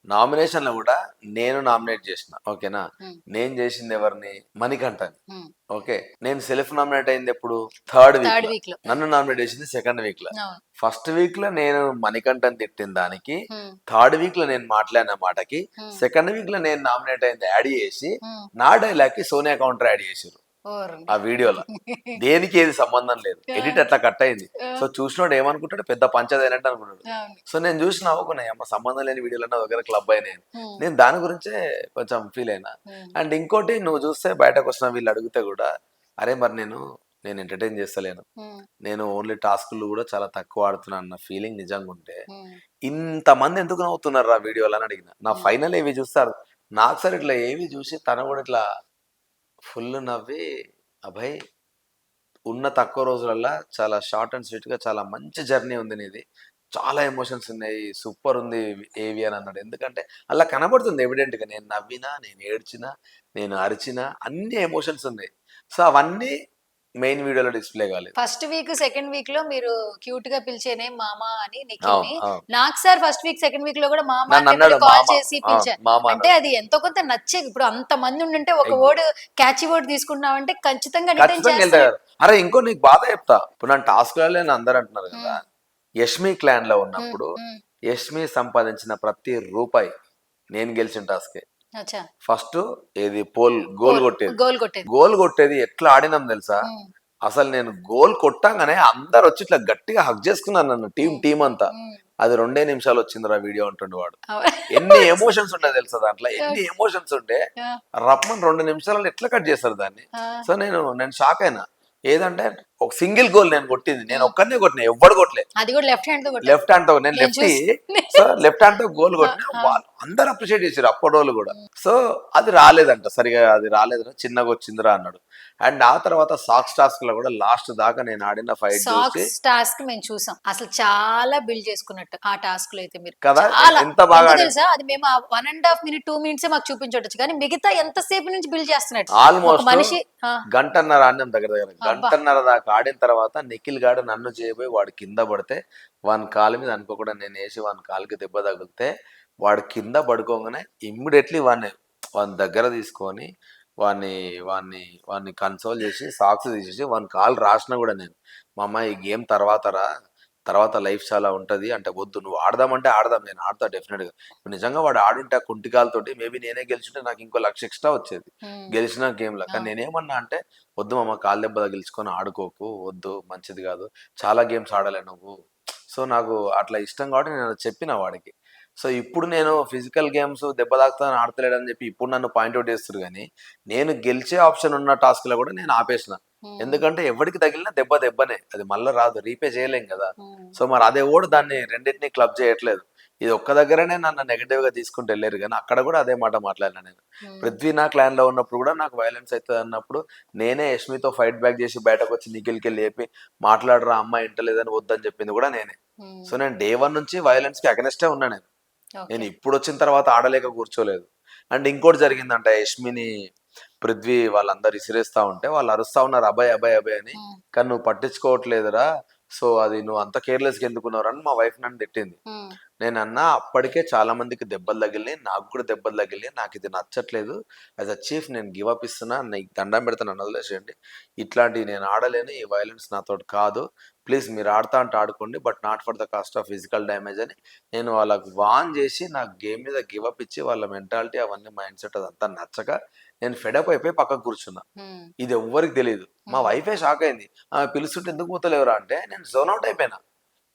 నామినేషన్లో కూడా నేను నామినేట్ చేసిన, ఓకేనా. ఉమ్, నేను చేసింది ఎవరిని? మణికంఠని. ఉమ్. ఓకే, నేను సెల్ఫ్ నామినేట్ అయింది ఎప్పుడు? థర్డ్ వీక్ థర్డ్ లో. వీక్ లో. నన్ను నామినేట్ చేసింది సెకండ్ వీక్ లో. అవును. ఫస్ట్ వీక్ లో నేను మణికంఠని తిట్టిన దానికి, ఉమ్, థర్డ్ వీక్ లో నేను మాట్లాడిన మాటకి, ఉమ్, సెకండ్ వీక్ లో నేను నామినేట్ అయింది యాడ్ చేసి, ఉమ్. నా డైలాగ్ కి సోనియా కౌంటర్ యాడ్ చేసారు ఓర్ని. ఆ వీడియోలో. దేనికి ఏది సంబంధం లేదు, ఎడిట్ అట్లా కట్ అయింది. సో చూసినోడు ఏమనుకుంటాడు, పెద్ద పంచదైనట్టు అనుకుంటాడు. అవును. సో నేను చూసి నవ్వుకున్నాయి, అమ్మ సంబంధం లేని వీడియోలన్నా దగ్గర క్లబ్ అయినాయి. ఉమ్, నేను దాని గురించే కొంచెం ఫీల్ అయినా. ఉమ్, అండ్ ఇంకోటి, నువ్వు చూస్తే బయటకు వచ్చిన వీళ్ళు అడిగితే కూడా, అరే మరి నేను ఎంటర్టైన్ చేస్తలేను, ఉమ్, నేను ఓన్లీ టాస్కులు కూడా చాలా తక్కువ ఆడుతున్నాను అన్న ఫీలింగ్ నిజంగా ఉంటే, ఉమ్, ఇంతమంది ఎందుకు నవ్వుతున్నారు ఆ వీడియోలు అని అడిగిన. నా ఉమ్. ఫైనల్ ఏవి చూస్తారు, నాకు సార్ ఇట్లా ఏవి చూసి తను కూడా ఇట్లా ఫుల్ నవ్వి, అభయ్ ఉన్న తక్కువ రోజులల్లా చాలా షార్ట్ అండ్ స్వీట్ గా చాలా మంచి జర్నీ ఉంది నీది, చాలా ఎమోషన్స్ ఉన్నాయి, సూపర్ ఉంది ఏవి అని అన్నాడు. ఎందుకంటే అలా కనబడుతుంది ఎవిడెంట్ గా, నేను నవ్వినా, నేను ఏడ్చినా, నేను అరిచినా, అన్ని ఎమోషన్స్ ఉన్నాయి. సో అవన్నీ మెయిన్ వీడియోలో డిస్ప్లే కాలేదు. ఫస్ట్ వీక్ సెకండ్ వీక్ లో మీరు క్యూట్ గా పిలిచేనే మామ అని నిఖిల్ అవును, ని. అవును. నాకు sir first week second week లో కూడా మామ అని నన్ను మిమ్మల్ని అన్నాడు కాల్ మామ, చేసి అవును పిలిచారు. మామ అంటే అన్నాడు. అది ఎంతో కొంత నచ్చే, ఇప్పుడు అంత మంది ఉండుంటే ఒక ఎగ్- వర్డ్ క్యాచీ వర్డ్ తీసుకున్నావంటే ఖచ్చితంగా రిటర్న్ ఖచ్చితంగా చేస్తారు. వెళ్తారు. అరే ఇంకో నీకు బాధ చెప్తా, ఇప్పుడు నన్ను టాస్క్ లో అందరు అంటున్నారు కదా, ఉమ్, యష్మి క్లాన్ లో ఉమ్, ఉన్నప్పుడు ఉమ్. యష్మి సంపాదించిన ప్రతి రూపాయి నేను గెలిచిన టాస్కే. అచ్చా. ఫస్ట్ ఏది గోల్ పోల్ కొట్టేది. గోల్ కొట్టేది. గోల్ కొట్టేది ఎట్లా ఆడినాం తెలుసా, ఉమ్, అసలు నేను గోల్ కొట్టంగానే అందరు వచ్చి ఇట్లా గట్టిగా హక్ చేసుకున్నాను నన్ను, టీం ఉమ్, టీం అంతా. ఉమ్. అది 2 నిమిషాలు వచ్చిందిరా వీడియో అంటుండే వాడు. అవును. ఎన్ని ఎమోషన్స్ ఉండే తెలుసా దాంట్లో, ఎన్ని ఎమోషన్స్ ఉంటే ఆ, రప్మన్ 2 నిమిషాలలో ఎట్లా కట్ చేస్తారు దాన్ని. ఆ, సో నేను షాక్ అయినా. ఏదంటే ఒక సింగిల్ గోల్ నేను కొట్టింది, నేను ఉమ్. ఒక్కనే కొట్టిన, ఎవ్వడు కొట్టలే. అది కూడా లెఫ్ట్ హ్యాండ్ తో కొట్టారు. లెఫ్ట్ హ్యాండ్ తో, నేను నేను లెఫ్ట్. చూసి సో లెఫ్ట్ హ్యాండ్ తో గోల్ కొట్టిన, ఆ, వాళ్ళు అందరు అప్రిషియేట్ చేశారు అప్పటి వాళ్ళు కూడా. సో అది రాలేదంట, సరిగా అది రాలేదురా, చిన్నగా వచ్చిందిరా అన్నాడు. అండ్ ఆ తర్వాత సాక్స్ టాస్క్ లో కూడా లాస్ట్ దాకా నేను ఆడిన ఫైట్ చూసి సాక్స్ టాస్క్ మేము చూసాం. అసలు చాలా బిల్డ్ చేసుకున్నట్టు ఆ టాస్క్ లో అయితే మీరు కదా చాలా. ఎంత బాగా ఎందుకు ఆడి, తెలుసా, అది మేము ఆ 1.5 మినిట్ 2 మినిట్స్ మాకు చూపించవచ్చు, కానీ మిగతా ఎంతసేపు నుంచి బిల్డ్ చేస్తున్నట్టు ఒక ఆల్మోస్ట్ మనిషి. ఆ, గంటన్నర ఆడినాం దగ్గర దగ్గర. అబ్బా. గంటన్నర దాకా ఆడిన తర్వాత నిఖిల్ గాడు నన్ను చేయబోయి వాడు కింద పడితే, వాని కాలు మీద అనుకోకుండా నేను వేసి వాని కాలుకి దెబ్బ తగిలితే, వాడు కింద పడుకోగానే ఇమ్మీడియట్లీ వాని దగ్గర తీసుకొని వాన్ని వాన్ని వాన్ని కన్సోల్ చేసి సాక్స్ తీసేసి వాని కాలు రాసిన కూడా నేను, మా అమ్మ ఈ గేమ్ తర్వాత రా, తర్వాత లైఫ్ చాలా ఉంటది అంటే, వద్దు నువ్వు ఆడదామంటే ఆడదాం, నేను ఆడతా డెఫినెట్ గా. ఇప్పుడు నిజంగా వాడు ఆడుంటే ఆ కుంటికాలతోటి మేబీ నేనే గెలిచుంటే నాకు ఇంకో 1,00,000 ఎక్స్ట్రా వచ్చేది ఉమ్, గెలిచిన గేమ్ లో. కానీ అవును. నేనేమన్నా అంటే, వద్దు మామ కాలు దెబ్బ తగిలించుకొని ఆడుకోకు, వద్దు మంచిది కాదు, చాలా గేమ్స్ ఆడలే నువ్వు. సో నాకు అట్లా ఇష్టం కాబట్టి నేను అది చెప్పిన వాడికి. సో ఇప్పుడు నేను ఫిజికల్ గేమ్స్ దెబ్బ తాకుతాను ఆడతలేడని చెప్పి ఇప్పుడు నన్ను పాయింట్అవుట్ చేస్తారు, కానీ నేను గెలిచే ఆప్షన్ ఉన్న టాస్క్ లో కూడా నేను ఆపేసిన. ఉమ్, ఎందుకంటే ఎవరికి తగిలినా దెబ్బ దెబ్బనే, అది మళ్ళీ రాదు, రీపే చేయలేం కదా. ఉమ్, సో మరి అదే ఓడు దాన్ని రెండింటిని క్లబ్ చేయట్లేదు. ఇది ఒక్క దగ్గరనే నన్ను నెగటివ్ గా తీసుకుంటూ వెళ్ళారు, కానీ అక్కడ కూడా అదే మాట మాట్లాడినా నేను. ఉమ్, పృథ్వీ నా క్లాన్ లో ఉన్నప్పుడు కూడా నాకు వైలెన్స్ అవుతుంది అన్నప్పుడు నేనే యష్మితో ఫైట్ బ్యాక్ చేసి బయటకు వచ్చి నిఖిల్కి లేపి, మాట్లాడరా అమ్మాయి ఇంటలేదని వద్దని చెప్పింది కూడా నేనే. ఉమ్. సో నేను డే 1 నుంచి వైలెన్స్ కి అగెనెస్టే ఉన్నా నేను. ఓకే. నేను ఇప్పుడు వచ్చిన తర్వాత ఆడలేక కూర్చోలేదు. అండ్ ఇంకోటి జరిగిందంట, యష్మిని పృథ్వీ వాళ్ళందరూ ఇసిరేస్తా ఉంటే వాళ్ళు అరుస్తా ఉన్నారు అభయ్ అభయ్ అభయ్ అని. ఉమ్, కానీ నువ్వు పట్టించుకోవట్లేదురా, సో అది నువ్వు అంత కేర్లెస్గా ఎందుకున్నావు అని మా వైఫ్ నన్ను తిట్టింది. ఉమ్, నేను అన్నా, అప్పటికే చాలా మందికి దెబ్బలు తగిలినాయి, నాకు కూడా దెబ్బలు తగిలినాయి, నాకు ఇది నచ్చట్లేదు, యాజ్ అ చీఫ్ నేను గివ్ అప్ ఇస్తున్నా, నీకు దండం పెడతా, నన్ను వదిలేసేయండి, ఇట్లాంటివి నేను ఆడలేను, ఈ వైలెన్స్ నాతో కాదు, ప్లీజ్ మీరు ఆడతా అంటే ఆడుకోండి, but not for the cost of physical damage అని నేను వాళ్ళకి వాన్ చేసి, నాకు గేమ్ మీద గివ్ అప్ ఇచ్చి, వాళ్ళ మెంటాలిటీ అవన్నీ మైండ్ సెట్ అదంతా నచ్చక నేను ఫెడప్ అయిపోయి పక్కకు కూర్చున్నా. ఉమ్, ఇది ఎవ్వరికి తెలియదు. మా ఉమ్, వైఫే షాక్ అయింది, ఆమె పిలుస్తుంటే ఎందుకు పోతలేవురా అంటే, నేను జోన్ అవుట్ అయిపోయినా.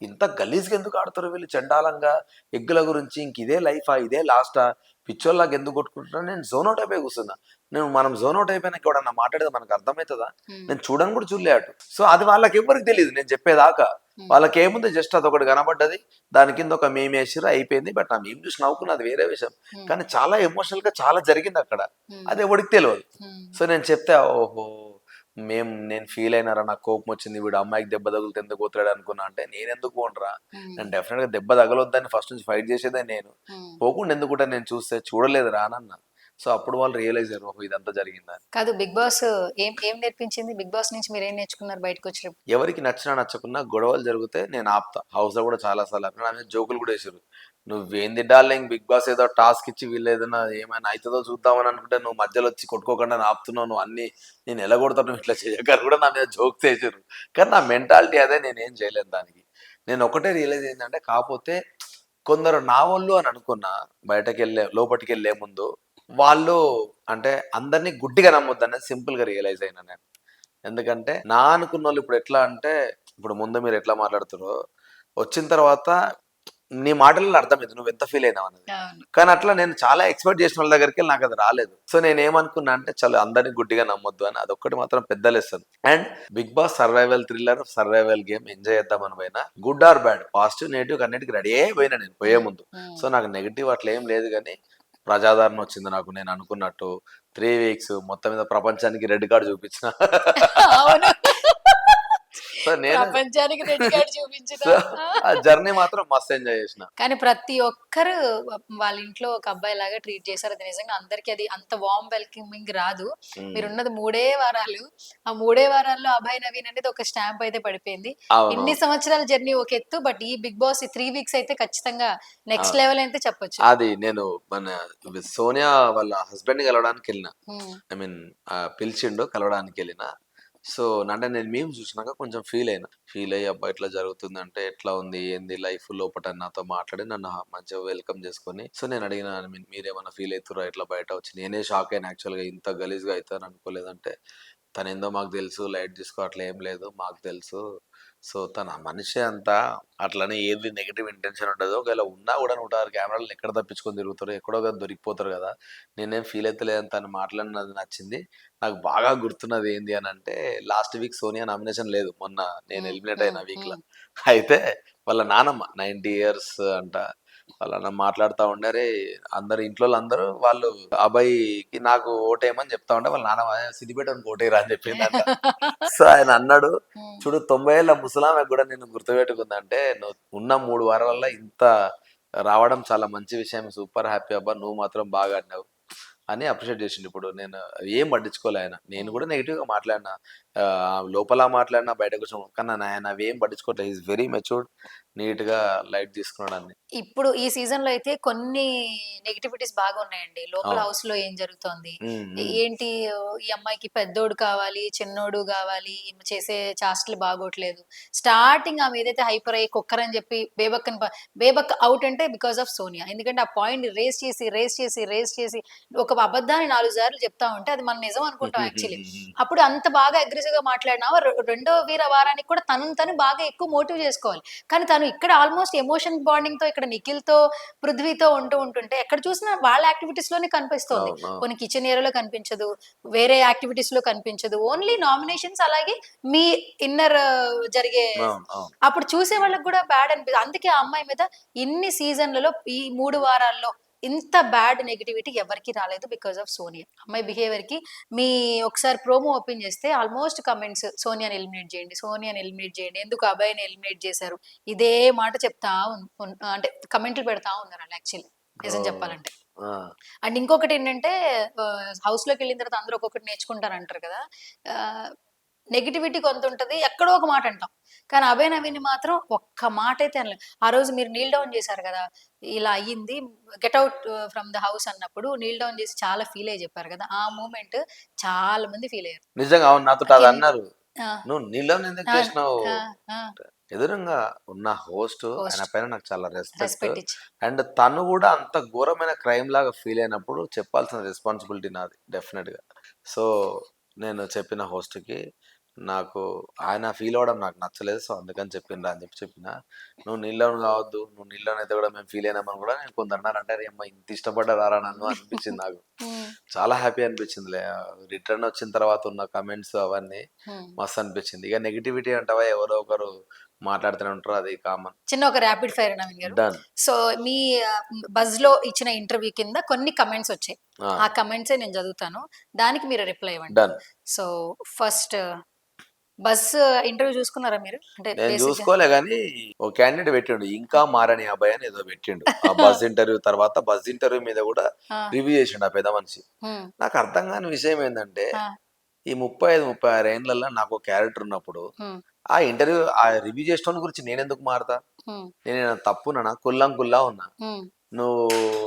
ఇంత గలీజ్గా ఎందుకు ఆడుతారు వీళ్ళు చండాలంగా, ఎగ్గుల గురించి, ఇంక ఇదే లైఫా, ఇదే లాస్టా, పిచ్చోళ్ళకి ఎందుకు కొట్టుకుంటున్నా, నేను జోన్ అవుట్ అయిపోయి కూర్చున్నా. మనం జోన్ అవుట్ అయిపోయినాక ఎవడన్నా మాట్లాడేది మనకు అర్థమవుతుందా, ఉమ్, నేను చూడని కూడా చూడలే అటు. సో అది వాళ్ళకి ఎవరికి తెలియదు నేను చెప్పేదాకా. ఉమ్, వాళ్ళకి ఏముంది, జస్ట్ అదొకటి కనబడ్డది, దాని కింద ఒక మేమ్ వేసిరు అయిపోయింది. బట్ ఆ మేమ్ చూసి నవ్వుకున్నది వేరే విషయం, ఉమ్, కానీ చాలా ఎమోషనల్ గా చాలా జరిగింది అక్కడ, ఉమ్, అది ఎవరికి తెలియదు. ఉమ్, సో నేను చెప్తే, ఓహో నేను ఫీల్ అయినారా, నాకు కోపం వచ్చింది, వీడు అమ్మాయికి దెబ్బ తగులుతే ఎందుకు పోతాడు అనుకున్నా అంటే, నేను ఎందుకు పోనరా, ఉమ్, నేను డెఫినెట్ గా దెబ్బ తగలొద్దని ఫస్ట్ నుంచి ఫైట్ చేసేదే నేను, ఉమ్, పోకుండా ఎందుకుంటా, నేను చూస్తే చూడలేదురా అని అన్నా. సో అప్పుడు వాళ్ళు రియలైజ్ అయ్యారు, ఓహో ఇదంతా జరిగిందా. కాదు, బిగ్ బాస్ ఏం ఏం నేర్పించింది? బిగ్ బాస్ నుంచి మీరు ఏం నేర్చుకున్నారు బయటకు వచ్చినప్పుడు? ఎవరికి నచ్చినా నచ్చకున్నా గొడవలు జరిగితే నేను ఆపుతా. హౌస్‌లో కూడా చాలా సార్లు ఆపిన. నా మీద జోకులు కూడా ఏసిర్రు. "నువ్వేంది డార్లింగ్, బిగ్ బాస్ ఏదో టాస్క్ ఇచ్చి వీళ్ళు ఏదైనా ఏమైనా అయితదో చూద్దామని అనుకుంటే నువ్వు మధ్యలో వచ్చి కొట్టుకోకుండా ఆపుతున్నావు. నువ్వు అన్నీ నేను ఎలగొడతా, నువ్వు ఇట్లా చేయకు" అని కూడా నా మీద జోక్స్ ఏసిర్రు. కానీ నా మెంటాలిటీ అదే, నేనేం చేయలేను దానికి. నేను ఒకటే రియలైజ్ ఏందంటే, కాపోతే కొందరు నా వోళ్ళు అని అనుకున్నా, లోపటికెళ్ళే ముందు వాళ్ళు అంటే అందరిని గుడ్డిగా నమ్మొద్దనేది సింపుల్‌గా రియలైజ్ అయినా నేను. ఎందుకంటే నా అనుకున్నోళ్ళు ఇప్పుడు ఎట్లా అంటే, ఇప్పుడు ముందు మీరు ఎట్లా మాట్లాడుతుర్రో, వచ్చిన తర్వాత నీ మాటలలో అర్థమైంది నువ్వు ఎంత ఫీల్ అయినావనేది. అవును. కానీ అట్లా నేను చాలా ఎక్స్‌పెక్ట్ చేసిన వాళ్ళ దగ్గరికెళ్ళి నాకది రాలేదు. సో నేనేమనుకున్నా అంటే, చలో అందరిని గుడ్డిగా నమ్మొద్దు అని. అదొక్కటి మాత్రం పెద్ద lesson. And Bigg Boss survival thriller, survival game enjoy చేద్దామని పోయినా. Good or bad, positive, negative అన్నిటికి రెడీ అయ్యే పోయినా నేను పోయే ముందు. హ్మ్. సో నాకు నెగెటివ్ అట్లా ఏం లేదు గానీ, ప్రజాదరణ వచ్చింది నాకు నేను అనుకున్నట్టు. 3 వీక్స్ మొత్తం మీద ప్రపంచానికి రెడ్ కార్డ్ చూపించిన. అవును. సో నేను ప్రపంచానికి రెడ్ కార్డ్ చూపించిన. సో ఆ జర్నీ మాత్రం మస్తు ఎంజాయ్ చేసిన. కానీ ప్రతి ఒక్కరు వాళ్ళ ఇంట్లో ఒక అబ్బాయి లాగా ట్రీట్ చేశారు. అది నిజంగా అందరికి అది అంత వార్మ్ వెల్కమింగ్ రాదు. మీరున్నది 3 వారాలు. ఆ 3 వారాల్లో అభయ్ నవీన్ అనేది ఒక స్టాంప్ అయితే పడిపోయింది. అవును. ఇన్ని సంవత్సరాల జర్నీ ఒక ఎత్తు. బట్ ఈ బిగ్ బాస్ ఈ 3 వీక్స్ అయితే ఖచ్చితంగా నెక్స్ట్ లెవెల్ అయితే చెప్పొచ్చు. అది నేను మన సోనియా వాళ్ళ హస్బెండ్ కలవడానికి వెళ్ళిన. హ్మ్. ఐ మీన్ పిలిచిండు, కలవడానికి వెళ్ళిన. సో అంటే నేను మేము చూసినాక కొంచెం ఫీల్ అయ్యి అబ్బా ఇట్లా జరుగుతుందంటే ఎట్లా ఉంది ఏంది లైఫ్ లోపట అని నాతో మాట్లాడి నన్ను మంచిగా వెల్కమ్ చేసుకొని. సో నేను అడిగిన, ఐ మీన్ మీరేమన్నా ఫీల్ అవుతుర్రా ఇట్లా బయట వచ్చి? నేనే షాక్ అయినా యాక్చువల్గా, ఇంత గలీజ్గా అవుతాను అనుకోలేదంటే. తనేందో మాకు తెలుసు, లైట్ తీసుకో, అట్లా ఏం లేదు మాకు తెలుసు. సో తన మనిషి అంతా అట్లనే ఏది నెగెటివ్ ఇంటెన్షన్ ఉండదు. ఒకవేళ ఉన్నా కూడా 106 కెమెరాలను ఎక్కడ తప్పించుకొని తిరుగుతారు, ఎక్కడో ఒకటి దొరికిపోతారు కదా. నేనేం ఫీల్ అవుతలేదని తను మాట్లాడినది నచ్చింది. నాకు బాగా గుర్తున్నది ఏంది అని అంటే, లాస్ట్ వీక్ సోనియా నామినేషన్ లేదు, మొన్న నేను హ్మ్. ఎలిమినేట్ అయిన హ్మ్. వీక్లో. హ్మ్. అయితే వాళ్ళ నానమ్మ 90 ఇయర్స్ అంట. వాళ్ళ అన్న మాట్లాడుతా ఉండే, అందరు ఇంట్లో అందరూ వాళ్ళు అబ్బాయికి నాకు ఓటేయమని చెప్తా ఉంటే, వాళ్ళ నాన్న సిద్దిపేటకి ఓటేయరా అని చెప్పిందంట. సో ఆయన అన్నాడు, హ్మ్. చూడు 90 ఏళ్ళ ముసలామె కూడా నిన్ను గుర్తుపెట్టుకుందంటే, నువ్వు ఉన్న 3 వారాలలో ఇంత రావడం చాలా మంచి విషయం, సూపర్ హ్యాపీ అబ్బా, నువ్వు మాత్రం బాగా ఆడినావు అని అప్రిషియేట్ చేసిండు. ఇప్పుడు నేను ఏం పట్టించుకోలే ఆయన. నేను హ్మ్. కూడా నెగిటివ్గా మాట్లాడినా, లోపల మాట్లాడినా బయట కూర్చొని, కానీ ఆయన అవి ఏం పట్టించుకోవట్లేదు. ఈజ్ వెరీ మెచ్యూర్డ్, నీట్గా లైట్ తీసుకున్నాడు అన్ని. ఇప్పుడు ఈ సీజన్‌లో అయితే కొన్ని నెగటివిటీస్ బాగా ఉన్నాయండి. లోపల అవును. హౌస్‌లో ఏం జరుగుతోంది? ఉమ్, ఉమ్. ఏంటి ఈ అమ్మాయికి పెద్దోడు కావాలి, చిన్నోడు గావాలి, ఈమె చేసే చేష్టలు బాగోట్లేదు. స్టార్టింగ్ ఆమె ఏదైతే హైపర్ అయ్యి కుక్కర్ అని చెప్పి బేబక్ ఔట్ అంటే బికాస్ ఆఫ్ సోనియా. ఎందుకంటే ఆ పాయింట్‌ని రేస్ చేసి ఒక అబద్ధాన్ని 4 సార్లు చెప్తా ఉంటే అది మనం నిజం అనుకుంటాం యాక్చువల్లీ. అప్పుడు అంత బాగా అగ్రెసివ్‌గా మాట్లాడినా రెండో వారానికి కూడా తనని తను బాగా ఎక్కువ మోటివ్ చేసుకోవాలి. కానీ తను ఇక్కడ ఆల్మోస్ట్ ఎమోషన్ బాండింగ్‌తో ఇక్కడ నిఖిల్‌తో, పృథ్వీతో ఉంటుంటే ఎక్కడ చూసినా వాళ్ళ యాక్టివిటీస్‌లోనే కనిపిస్తోంది. అవును, అవును, పోనీ కిచెన్ ఏరియాలో కనిపించదు. వేరే యాక్టివిటీస్‌లో కనిపించదు. ఓన్లీ నామినేషన్స్ అలాగే మీ ఇన్నర్ జరిగే అవును, అవును. అప్పుడు చూసే వాళ్ళకి కూడా బ్యాడ్ అందుకే ఆ అమ్మాయి మీద ఇన్ని సీజన్‌లలో ఈ 3 వారాల్లో ఇంత బ్యాడ్ నెగటివిటీ ఎవరికీ రాలేదు బికాస్ ఆఫ్ సోనియా. అమ్మాయి బిహేవియర్‌కి మీ ఒకసారి ప్రోమో ఓపెన్ చేస్తే ఆల్మోస్ట్ కమెంట్స్ సోనియాని ఎలిమినేట్ చేయండి, సోనియాని ఎలిమినేట్ చేయండి. ఎందుకు అభయ్‌ని ఎలిమినేట్ చేశారు? ఇదే మాట చెప్తా అంటే కమెంట్లు పెడతా ఉన్నారు ఆళ్ళు యాక్చువల్లీ నిజం ఓహ్! చెప్పాలంటే. ఆ! అండ్ ఇంకొకటేంటంటే హౌస్‌లోకెళ్ళిన తర్వాత అందరూ ఒక్కొక్కటి నేర్చుకుంటారంటారు కదా! ఆహ్, నెగటివిటీ కొంతుంటది. ఎక్కడో ఒక మాట అంటాం. కానీ అభయ్ నవీన్‌ని మాత్రం ఒక్క మాటైతే అనలే. ఆ రోజు మీరు నీల్ డౌన్ చేశారు గదా! ఇలా అయ్యింది. Get out from the house అన్నప్పుడు నీల్ డౌన్ చేసి చాలా ఫీల్ అయ్యి చెప్పారు కదా! ఆ మూమెంట్ చాలా మంది ఫీల్ అయ్యారు. నిజంగా అవును. నాతోటి అది కింద అన్నారు. ఆ! "నువ్వు నీళ్ళని ఎందుకు ఆ! చేసినావు?" ఆ! ఆ! ఎదురుంగా ఉన్న హోస్ట్, ఆయన హోస్ట్ పైన నాకు చాలా రెస్పెక్ట్. రెస్పెక్ట్ ఇచ్చి. అండ్ తను కూడా అంత ఘోరమైన క్రైమ్ లాగా ఫీల్ అయినప్పుడు చెప్పాల్సిన రెస్పాన్సిబిలిటీ నాది డెఫినెట్‌గా. సో నేను చెప్పిన హోస్ట్‌కి, నాకు ఆయన ఫీల్ అవ్వడం నాకు నచ్చలేదు. సో అందుకని చెప్పిండ్రా అని చెప్పిన. "నువ్వు నీళ్ళని కావద్దు. నువ్వు నీళ్ళని అయితే కూడా మేము ఫీల్ అయినామని" కూడా నేను కొందరు అన్నారు. అంటే అరే అమ్మ ఇంత ఇష్టపడ్డారా నన్ను అనిపించింది నాకు. హ్మ్. చాలా హ్యాపీ అనిపించిందిలే. రిటర్న్ వచ్చిన తర్వాత ఉన్న కమెంట్స్ అవన్నీ హ్మ్. మస్తు అనిపించింది. ఇక నెగటివిటీ అంటావా, ఎవరో ఒకరు మాట్లాడుతూనే ఉంటారు, అది కామన్. చిన్న ఒక ర్యాపిడ్ ఫైర్ నవీన్ గారు. డన్. సో, మీ బజ్‌లో ఇచ్చిన ఇంటర్వ్యూ కింద కొన్ని కమెంట్స్ వచ్చాయి. ఆ! ఆ కమెంట్సే నేను చదువుతాను. దానికి మీరు రిప్లై ఇవ్వండి. Done. So, first boss interview చూసుకున్నారా మీరు? అంటే నేను బేసిక్‌గా. చూసుకోలే గానీ, ఓ క్యాండిడేట్ పెట్టిండు. ఇంకా మారని అబ్బాయి అని ఏదో పెట్టిండు. ఆ బస్ ఇంటర్వ్యూ తర్వాత బస్ ఇంటర్వ్యూ మీద గూడా ఆ! రివ్యూ చేసిండు ఆ పెద్ద మనిషి. హ్మ్. నాకు అర్థం కాని విషయం ఏందంటే, ఆ! ఈ 35, 36 ఏండ్లలో నాకో క్యారెక్టర్ ఉన్నప్పుడు, హ్మ్. ఆ రివ్యూ చేసేటోని గురించి నేనెందుకు మారతా? హ్మ్. నేనేమైనా తప్పున్నానా? కుల్లం కుల్లా ఉన్నా. హ్మ్. నువ్వు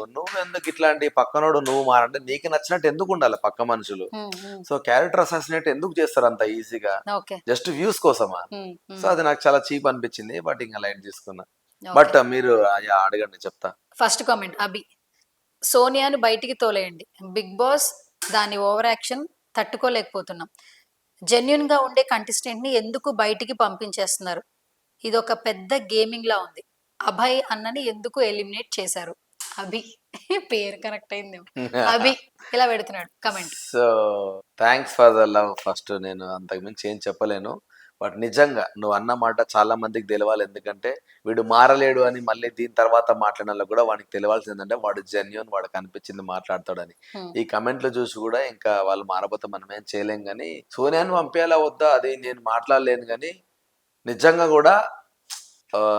నువ్వెందుకు ఇట్లాంటి పక్కనోడు నువ్వు మారంటే నీకు నచ్చినట్టు ఎందుకుండాలి పక్క మనుషులు? హ్మ్. హ్మ్. సో, క్యారెక్టర్ అసాసినేట్ ఎందుకు చేస్తారు అంత ఈజీగా? ఓకే. జస్ట్ వ్యూస్ కోసమా? హ్మ్. సో, హ్మ్. అది నాకు చాలా చీప్ అనిపించింది. బట్ ఇంక లైట్ తీసుకున్నా. ఓకే. బట్ మీరు యాహ్! అడగండి చెప్తా. ఫస్ట్ కామెంట్ అభి. సోనియాని బయటికి తోలేయండి. 'బిగ్ బాస్' దాని ఓవర్ యాక్షన్ తట్టుకోలేకపోతున్నాం. జెన్యూన్‌గా ఉండే కంటెస్టెంట్‌ని ఎందుకు బయటికి పంపించేస్తున్నారు? ఇదొక పెద్ద గేమింగ్‌లా ఉంది. అభయ్ అన్నని ఎందుకు ఎలిమినేట్ చేశారు? అభి పేరు కరెక్ట్ అయిందేమో. అభి ఇలా పెడుతున్నాడు comment. So, thanks for the love first. నేను అంతకు మించి ఏం చెప్పలేను. బట్ నిజంగా నువ్వన్న మాట చాలా మందికి తెలవాలి. ఎందుకంటే వీడు మారలేడు అని మళ్ళీ దీని తర్వాత మాట్లాడినోళ్ళకి కూడా వానికి తెలవాల్సిందేంటంటే వాడు జెన్యూన్, వాడికనిపించింది మాట్లాడతాడని. హ్మ్. ఈ కామెంట్లు చూసి కూడా ఇంకా వాళ్ళు మారపోతే మనమేం చేయలేం గానీ, సోనియాని పంపియాలా వద్దా అది నేను మాట్లాడలేను గానీ, నిజంగా గూడా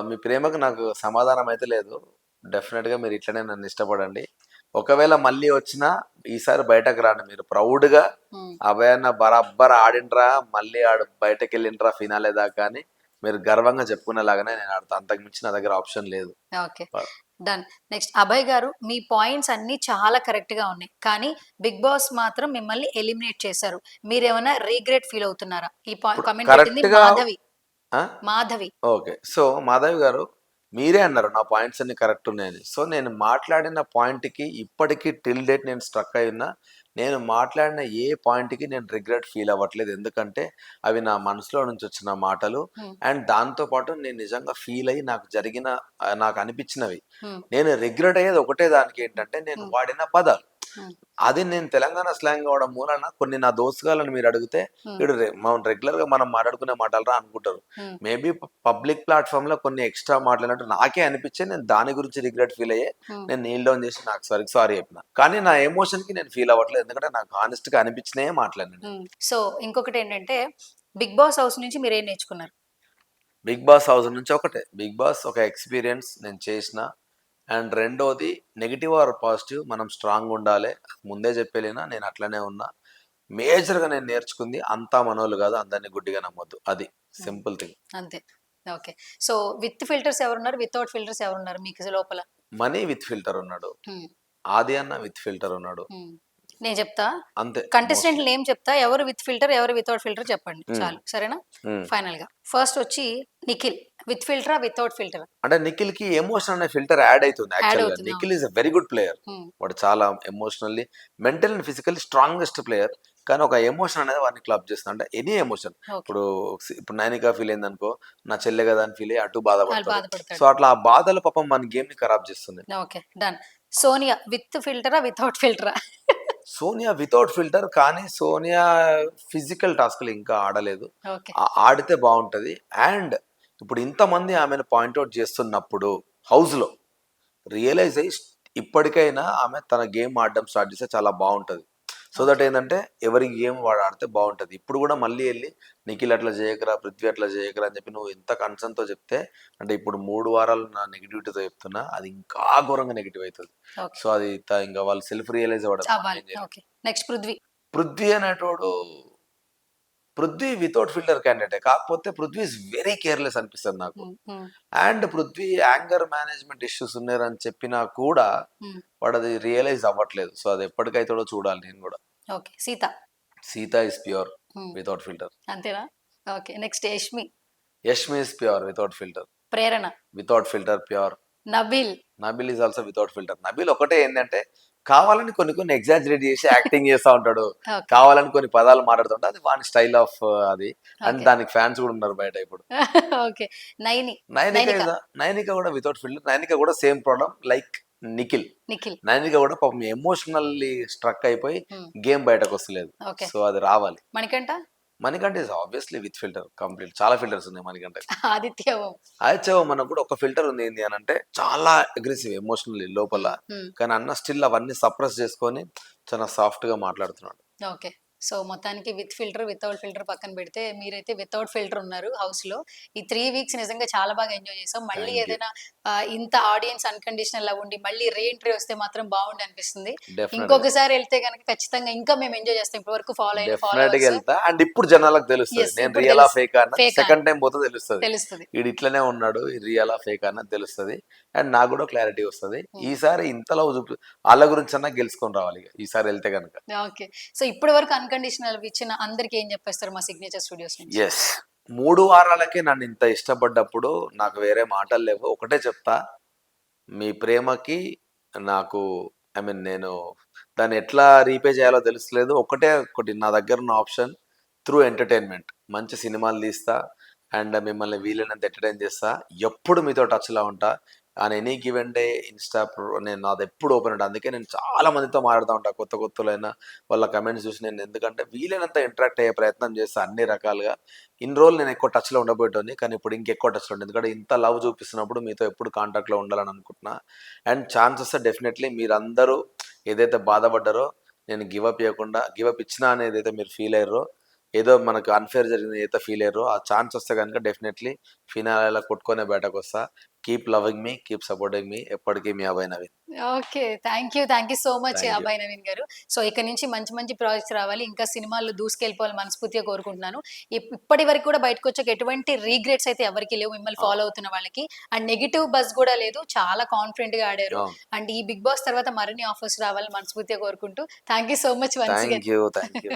మీ ప్రేమకు నాకు సమాధానం అయితే లేదు. డెఫినిట్‌గా మీరు ఇట్లనే నన్ను ఇష్టపడండి. ఒకవేళ మళ్ళీ వచ్చినా ఈసారి బయటకు రాండి మీరు ప్రౌడ్‌గా హ్మ్. అభయ్ అన్న బరాబర్ ఆడిండ్రా, మళ్ళీ ఆడు బయటకెళ్ళిండ్రా ఫినాలే దాకా అని మీరు గర్వంగా చెప్పుకునేలాగానే నేను ఆడతా. అంతకు మించి నా దగ్గర ఆప్షన్ లేదు. ఓకే. ప డన్. నెక్స్ట్ అభయ్ గారు మీ పాయింట్స్ అన్నీ చాలా కరెక్ట్‌గా ఉన్నాయి. కానీ 'బిగ్ బాస్' మాత్రం మిమ్మల్ని ఎలిమినేట్ చేశారు. మీరేమన్నా రిగ్రెట్ ఫీల్ అవుతున్నారా? ఈ ఇప్పుడు కామెంట్ పెట్టింది కరెక్ట్‌గా మాధవి. ఆ! మాధవి. ఓకే. సో, మాధవి గారు మీరే అన్నారు నా పాయింట్స్ అన్నీ కరెక్ట్ ఉన్నాయని. సో, నేను మాట్లాడిన పాయింట్‌కి ఇప్పటికి టిల్ డేట్ నేను స్ట్రక్ అయి ఉన్నా. నేను మాట్లాడిన ఏ పాయింట్‌కి నేను రిగ్రెట్ ఫీల్ అవ్వట్లేదు. ఎందుకంటే అవి నా మనసులో నుంచి వచ్చిన మాటలు. హ్మ్. అండ్ దాంతో పాటు నేను నిజంగా ఫీల్ అయ్యి నాకు జరిగిన నాకు అనిపించినవి. హ్మ్. నేను రిగ్రెట్ అయ్యేది ఒకటే దానికి ఏంటంటే నేను హ్మ్. వాడిన పదాలు. హ్మ్. అది నేను తెలంగాణ స్లాంగ్ అవ్వడం మూలాన కొన్ని నా దోస్తుగాళ్ళని మీరు అడిగితే హ్మ్. వీడు మనం రెగ్యులర్‌గా మనం మాట్లాడుకునే మాటలురా అనుకుంటారు. హ్మ్. మేబీ పబ్లిక్ ప్లాట్‌ఫార్మ్‌లో కొన్ని ఎక్స్‌ట్రా మాట్లాడినట్టు నాకే అనిపించి నేను దాని గురించి రిగ్రెట్ ఫీల్ అయ్యి హ్మ్. నేను నీల్ డౌన్ చేసి నాకు సారీ చెప్పిన. కానీ నా ఎమోషన్‌కి నేను ఫీల్ అవ్వట్లేదు. ఎందుకంటే నాకు హానెస్ట్‌గా అనిపించినయే మాట్లాడినా నేను. హ్మ్. సో, ఇంకొకటేంటంటే 'బిగ్ బాస్' హౌస్ నుంచి మీరేం నేర్చుకున్నారు? 'బిగ్ బాస్' హౌస్ నుంచి ఒకటే 'బిగ్ బాస్' ఒక ఎక్స్‌పీరియన్స్ నేను చేసిన. అండ్ రెండోది నెగెటివ్ ఆర్ పాజిటివ్ మనం స్ట్రాంగ్‌గా ఉండాలే. ముందే చెప్పెళ్ళినా నేను అట్లనే ఉన్నా. మేజర్‌గా నేను నేర్చుకుంది అంతా మనోళ్ళు గాదు. అందరిని గుడ్డిగా నమ్మొద్దు. అది హ్మ్. Simple thing. అంతే. ఓకే. సో, విత్ ఫిల్టర్స్ ఎవరున్నారు? వితౌట్ ఫిల్టర్స్ ఎవరున్నారు మీకు లోపల? 'మనీ విత్ ఫిల్టర్' ఉన్నాడు. హ్మ్. 'ఆది అన్న విత్ ఫిల్టర్' ఉన్నాడు. హ్మ్. నేను చెప్తా. అంతే కంటెస్టెంట్‌ల మోస్ట్‌లీ. నేమ్ చెప్తా. ఎవరు విత్ ఫిల్టర్, ఎవరు వితౌట్ ఫిల్టర్ చెప్పండి హ్మ్. చాలు. సరేనా? హ్మ్. ఫైనల్‌గా. ఫస్ట్ వచ్చి నిఖిల్. విత్ ఫిల్టరా? వితౌట్ ఫిల్టరా? అంటే 'నిఖిల్‌కి' ఎమోషన్ అనే ఫిల్టర్ యాడ్ అయితుంది యాడ్ యాక్చువల్‌గా. అవుతుంది. అవును. 'Nikhil' is a very good player. హ్మ్. వాడు చాలా emotionally, mental and physically strongest player. కానీ ఒక ఎమోషన్ అనేది వాడిని క్లబ్ చేస్తుంది. అంటే ఎనీ ఎమోషన్. ఓకే. ఇప్పుడు 'నైనిక' ఫీల్ అయిందనుకో, నా చెల్లె కదా అని ఫీల్ అయ్యి అటు ఆళ్ళు బాధపడతాడు. సో, బాధపడతాడు. అట్లా ఆ బాధలు పాపం మన గేమ్‌ని ఖరాబ్ చేస్తుంది. ఓకే. డన్. సోనియా విత్ ఫిల్టరా? వితౌట్ ఫిల్టరా? 'Sonia' without filter. కానీ 'సోనియా' ఫిజికల్ టాస్క్‌లు ఇంకా ఆడలేదు. ఓకే. ఆడితే బావుంటది. అండ్ ఇప్పుడు ఇంతమంది ఆమెను పాయింట్ ఔట్ చేస్తున్నప్పుడు హౌస్‌లో రియలైజ్ అయ్యి ఇప్పటికైనా ఆమె తన గేమ్ ఆడడం స్టార్ట్ చేస్తే చాలా బావుంటది. So that okay. ఏందంటే ఎవరి గేమ్ వాడు ఆడితే బావుంటది. ఇప్పుడు గూడా మళ్ళీ ఎళ్లి నిఖిల్ అట్లా చేయకురా, పృథ్వీ అట్లా చేయకురా అని చెప్పి నువ్వు ఇంత కన్సర్న్‌తో చెప్తే అంటే ఇప్పుడు 3 వారాలు నా నెగటివిటీతో చెప్తున్నా. అది ఇంకా ఘోరంగా నెగెటివ్ అయితది. ఓకే. సో అది ఇంక వాళ్ళు సెల్ఫ్ రియలైజ్ అవ్వడమే మనం అవ్వాలి. ఏం చేయలేం. ఓకే. నెక్స్ట్ పృథ్వీ. పృథ్వీ అనేటోడు పృథ్వీ వితౌట్ ఫిల్టర్ క్యాండిడేటే. కాకపోతే పృథ్వీ ఈస్ వెరీ కేర్‌లెస్ అనిపిస్తది నాకు. హ్మ్. హ్మ్. And Prithvi anger management issues ఉన్నాయని చెప్పినా కూడా హ్మ్. వాడది రియలైజ్ అవ్వట్లేదు. సో, అది ఎప్పటికైతాడో చూడాలి నేను గూడా. Okay. Sita. 'Sita' is pure hmm. Without filter. అంతేనా? Okay. Next Yashmi. 'Yashmi' is pure without filter. Prerana. Without filter pure. Nabeel. 'Nabeel' is also without filter. 'Nabeel' ఒకటే ఏందంటే కావాలని కొన్ని కొన్ని ఎగ్జాజరేట్ చేసి యాక్టింగ్ చేస్తా ఉంటాడు. ఓకే. కావాలని కొన్ని పదాలు మాట్లాడుతుంటే అది వాని స్టైల్ ఆఫ్ అది. And okay. దానికి ఫ్యాన్స్ గూడా ఉన్నారు బయట ఇప్పుడు. ఓకే. నైని. 'నైనిక' నైనిక. ఈస్ 'నైనిక' గూడా వితౌట్ ఫిల్టర్. 'నైనిక' గూడా same problem like 'Nikhil.' Nikhil. 'Nainika' గూడా పాపం ఎమోషనల్లీ స్ట్రక్ అయిపోయి హ్మ్. గేమ్ బయటకొస్తలేదు. ఓకే. సో, అది రావాలి. Manikanta. 'Manikanta' is obviously with filter complete. చాలా ఫిల్టర్స్ ఉన్నాయి 'మణికంఠ'కి. ఆదిత్య ఓం. 'ఆదిత్య మనకు కూడా ఒక ఫిల్టర్ ఉంది ఏంది అనంటే చాలా అగ్రెసివ్ ఎమోషనల్లీ లోపల. హ్మ్. హ్మ్. కానీ అన్న స్టిల్ అవన్నీ సప్రెస్ చేసుకొని చాలా సాఫ్ట్‌గా మాట్లాడుతున్నాడు. ఓకే. సో మొత్తానికి విత్ ఫిల్టర్ వితౌట్ ఫిల్టర్ పక్కన పెడితే మీరైతే వితౌట్ ఫిల్టర్ ఉన్నారు హౌస్ లో. ఈ 3 వీక్స్ నిజంగా చాలా బాగా ఎంజాయ్ చేసాం. మళ్ళీ థ్యాంక్ యూ. ఏదైనా ఇంత ఆడియన్స్ అన్కండిషనల్ లా ఉండి మళ్ళీ రీఎంట్రీ వస్తే మాత్రం బాగుండి అనిపిస్తుంది. డెఫినెట్‌గా. ఇంకొకసారి వెళ్తే గనక ఖచ్చితంగా ఇంకా మేము ఎంజాయ్ చేస్తాం. ఇప్పటి వరకు ఫాలో అయిన డెఫినెట్‌గా ఫాలోవర్స్. ఎళ్తా. అండ్ ఇప్పుడు జనాలకు తెలుస్తది. యెస్, నేను ఇప్పుడు రియలా, తెలుసు. ఫేకా అన్నది ఫేక్ అని సెకండ్ టైమ్ పోతే తెలుస్తది. తెలుస్తుంది. ఈడు ఇట్లనే ఉన్నాడు. ఇది రియలా, ఫేకా అన్నది తెలుస్తది. అండ్ నాకు కూడా క్లారిటీ వస్తది. హ్మ్. ఈసారి ఇంతలా ఆళ్ళ గురించన్నా గెలుచుకొని రావాలి ఇగ. ఈసారి ఎళ్తే గనక. ఓకే. సో ఇప్పటి వరకు అన్కండిషనల్ ఇచ్చిన అందరికి ఏం చెప్పేస్తారు మా సిగ్నేచర్ స్టూడియోస్ నుంచి? యెస్. 3 వారాలకే నన్నింత ఇష్టపడ్డప్పుడు నాకు వేరే మాటలు లేవు. ఒకటే చెప్తా. మీ ప్రేమకి నాకు ఐ మీన్ నేను దాన్ని ఎట్లా రీపే చేయాలో తెలుస్తలేదు. ఒకటే ఒకటి నా దగ్గరున్న ఆప్షన్ త్రూ ఎంటర్‌టైన్‌మెంట్. మంచి సినిమాలు తీస్తా. అండ్ మిమ్మల్ని వీలైనంత ఎంటర్‌టైన్ చేస్తా. ఎప్పుడు మీతో టచ్‌లో ఉంటా. On any given day Insta నేను నాదెప్పుడు ఓపెన్ ఉంటది. అందుకే నేను చాలా మందితో మాట్లాడుతా ఉంటా. కొత్త కొత్తోళ్ళైనా వాళ్ళ కమెంట్స్ చూసి నేను ఎందుకంటే వీలైనంత ఇంటరాక్ట్ అయ్యే ప్రయత్నం చేస్తా అన్ని రకాలుగా. ఇన్ని రోజులు నేను ఎక్కువ టచ్‌లో ఉండబోయేటోడిని. కానీ ఇప్పుడు ఇంకెక్కువ టచ్‌లో ఉంటా. ఎందుకంటే ఇంత లవ్ చూపిస్తున్నప్పుడు మీతో ఎప్పుడు కాంటాక్ట్‌లో ఉండాలని అనుకుంటున్నా. అండ్ ఛాన్స్ వస్తే డెఫినెట్‌లీ మీరందరూ ఏదైతే బాధపడ్డారో నేను గివ్ అప్ ఇచ్చినా అని ఏదైతే మీరు ఫీల్ అయ్యారో, ఏదో మనకు అన్‌ఫెయిర్ జరిగింది ఏదైతే ఫీల్ అయ్యారో, ఆ ఛాన్స్ వస్తే గనుక డెఫినెట్‌లీ ఫినాలేలో కొట్టుకొనే బయటకొస్తా. Keep loving me, keep supporting me. ఎప్పటికీ మీ Abhay Naveen. Okay. Thank you so much thank you. Abhay Naveen garu. So ఇక నుంచి మంచి మంచి ప్రాజెక్ట్స్ రావాలి. ఇంకా సినిమాల్లో దూసుకెళ్ళిపోవాలని మనస్ఫూర్తిగా కోరుకుంటున్నాను. ఇప్పటి వరకు కూడా బయటకొచ్చాక ఎటువంటి రిగ్రెట్స్ అయితే ఎవరికీ లేవు మిమ్మల్ని అవును. ఫాలో అవుతున్న వాళ్ళకి. అండ్ నెగెటివ్ బజ్ గూడా లేదు. చాలా కాన్ఫిడెంట్‌గా ఆడారు. అవును. అండ్ ఈ 'బిగ్ బాస్' తర్వాత మరిన్ని ఆఫర్స్ రావాలని మనస్ఫూర్తిగా కోరుకుంటూ thank you so much once again. Thank you. Thank you.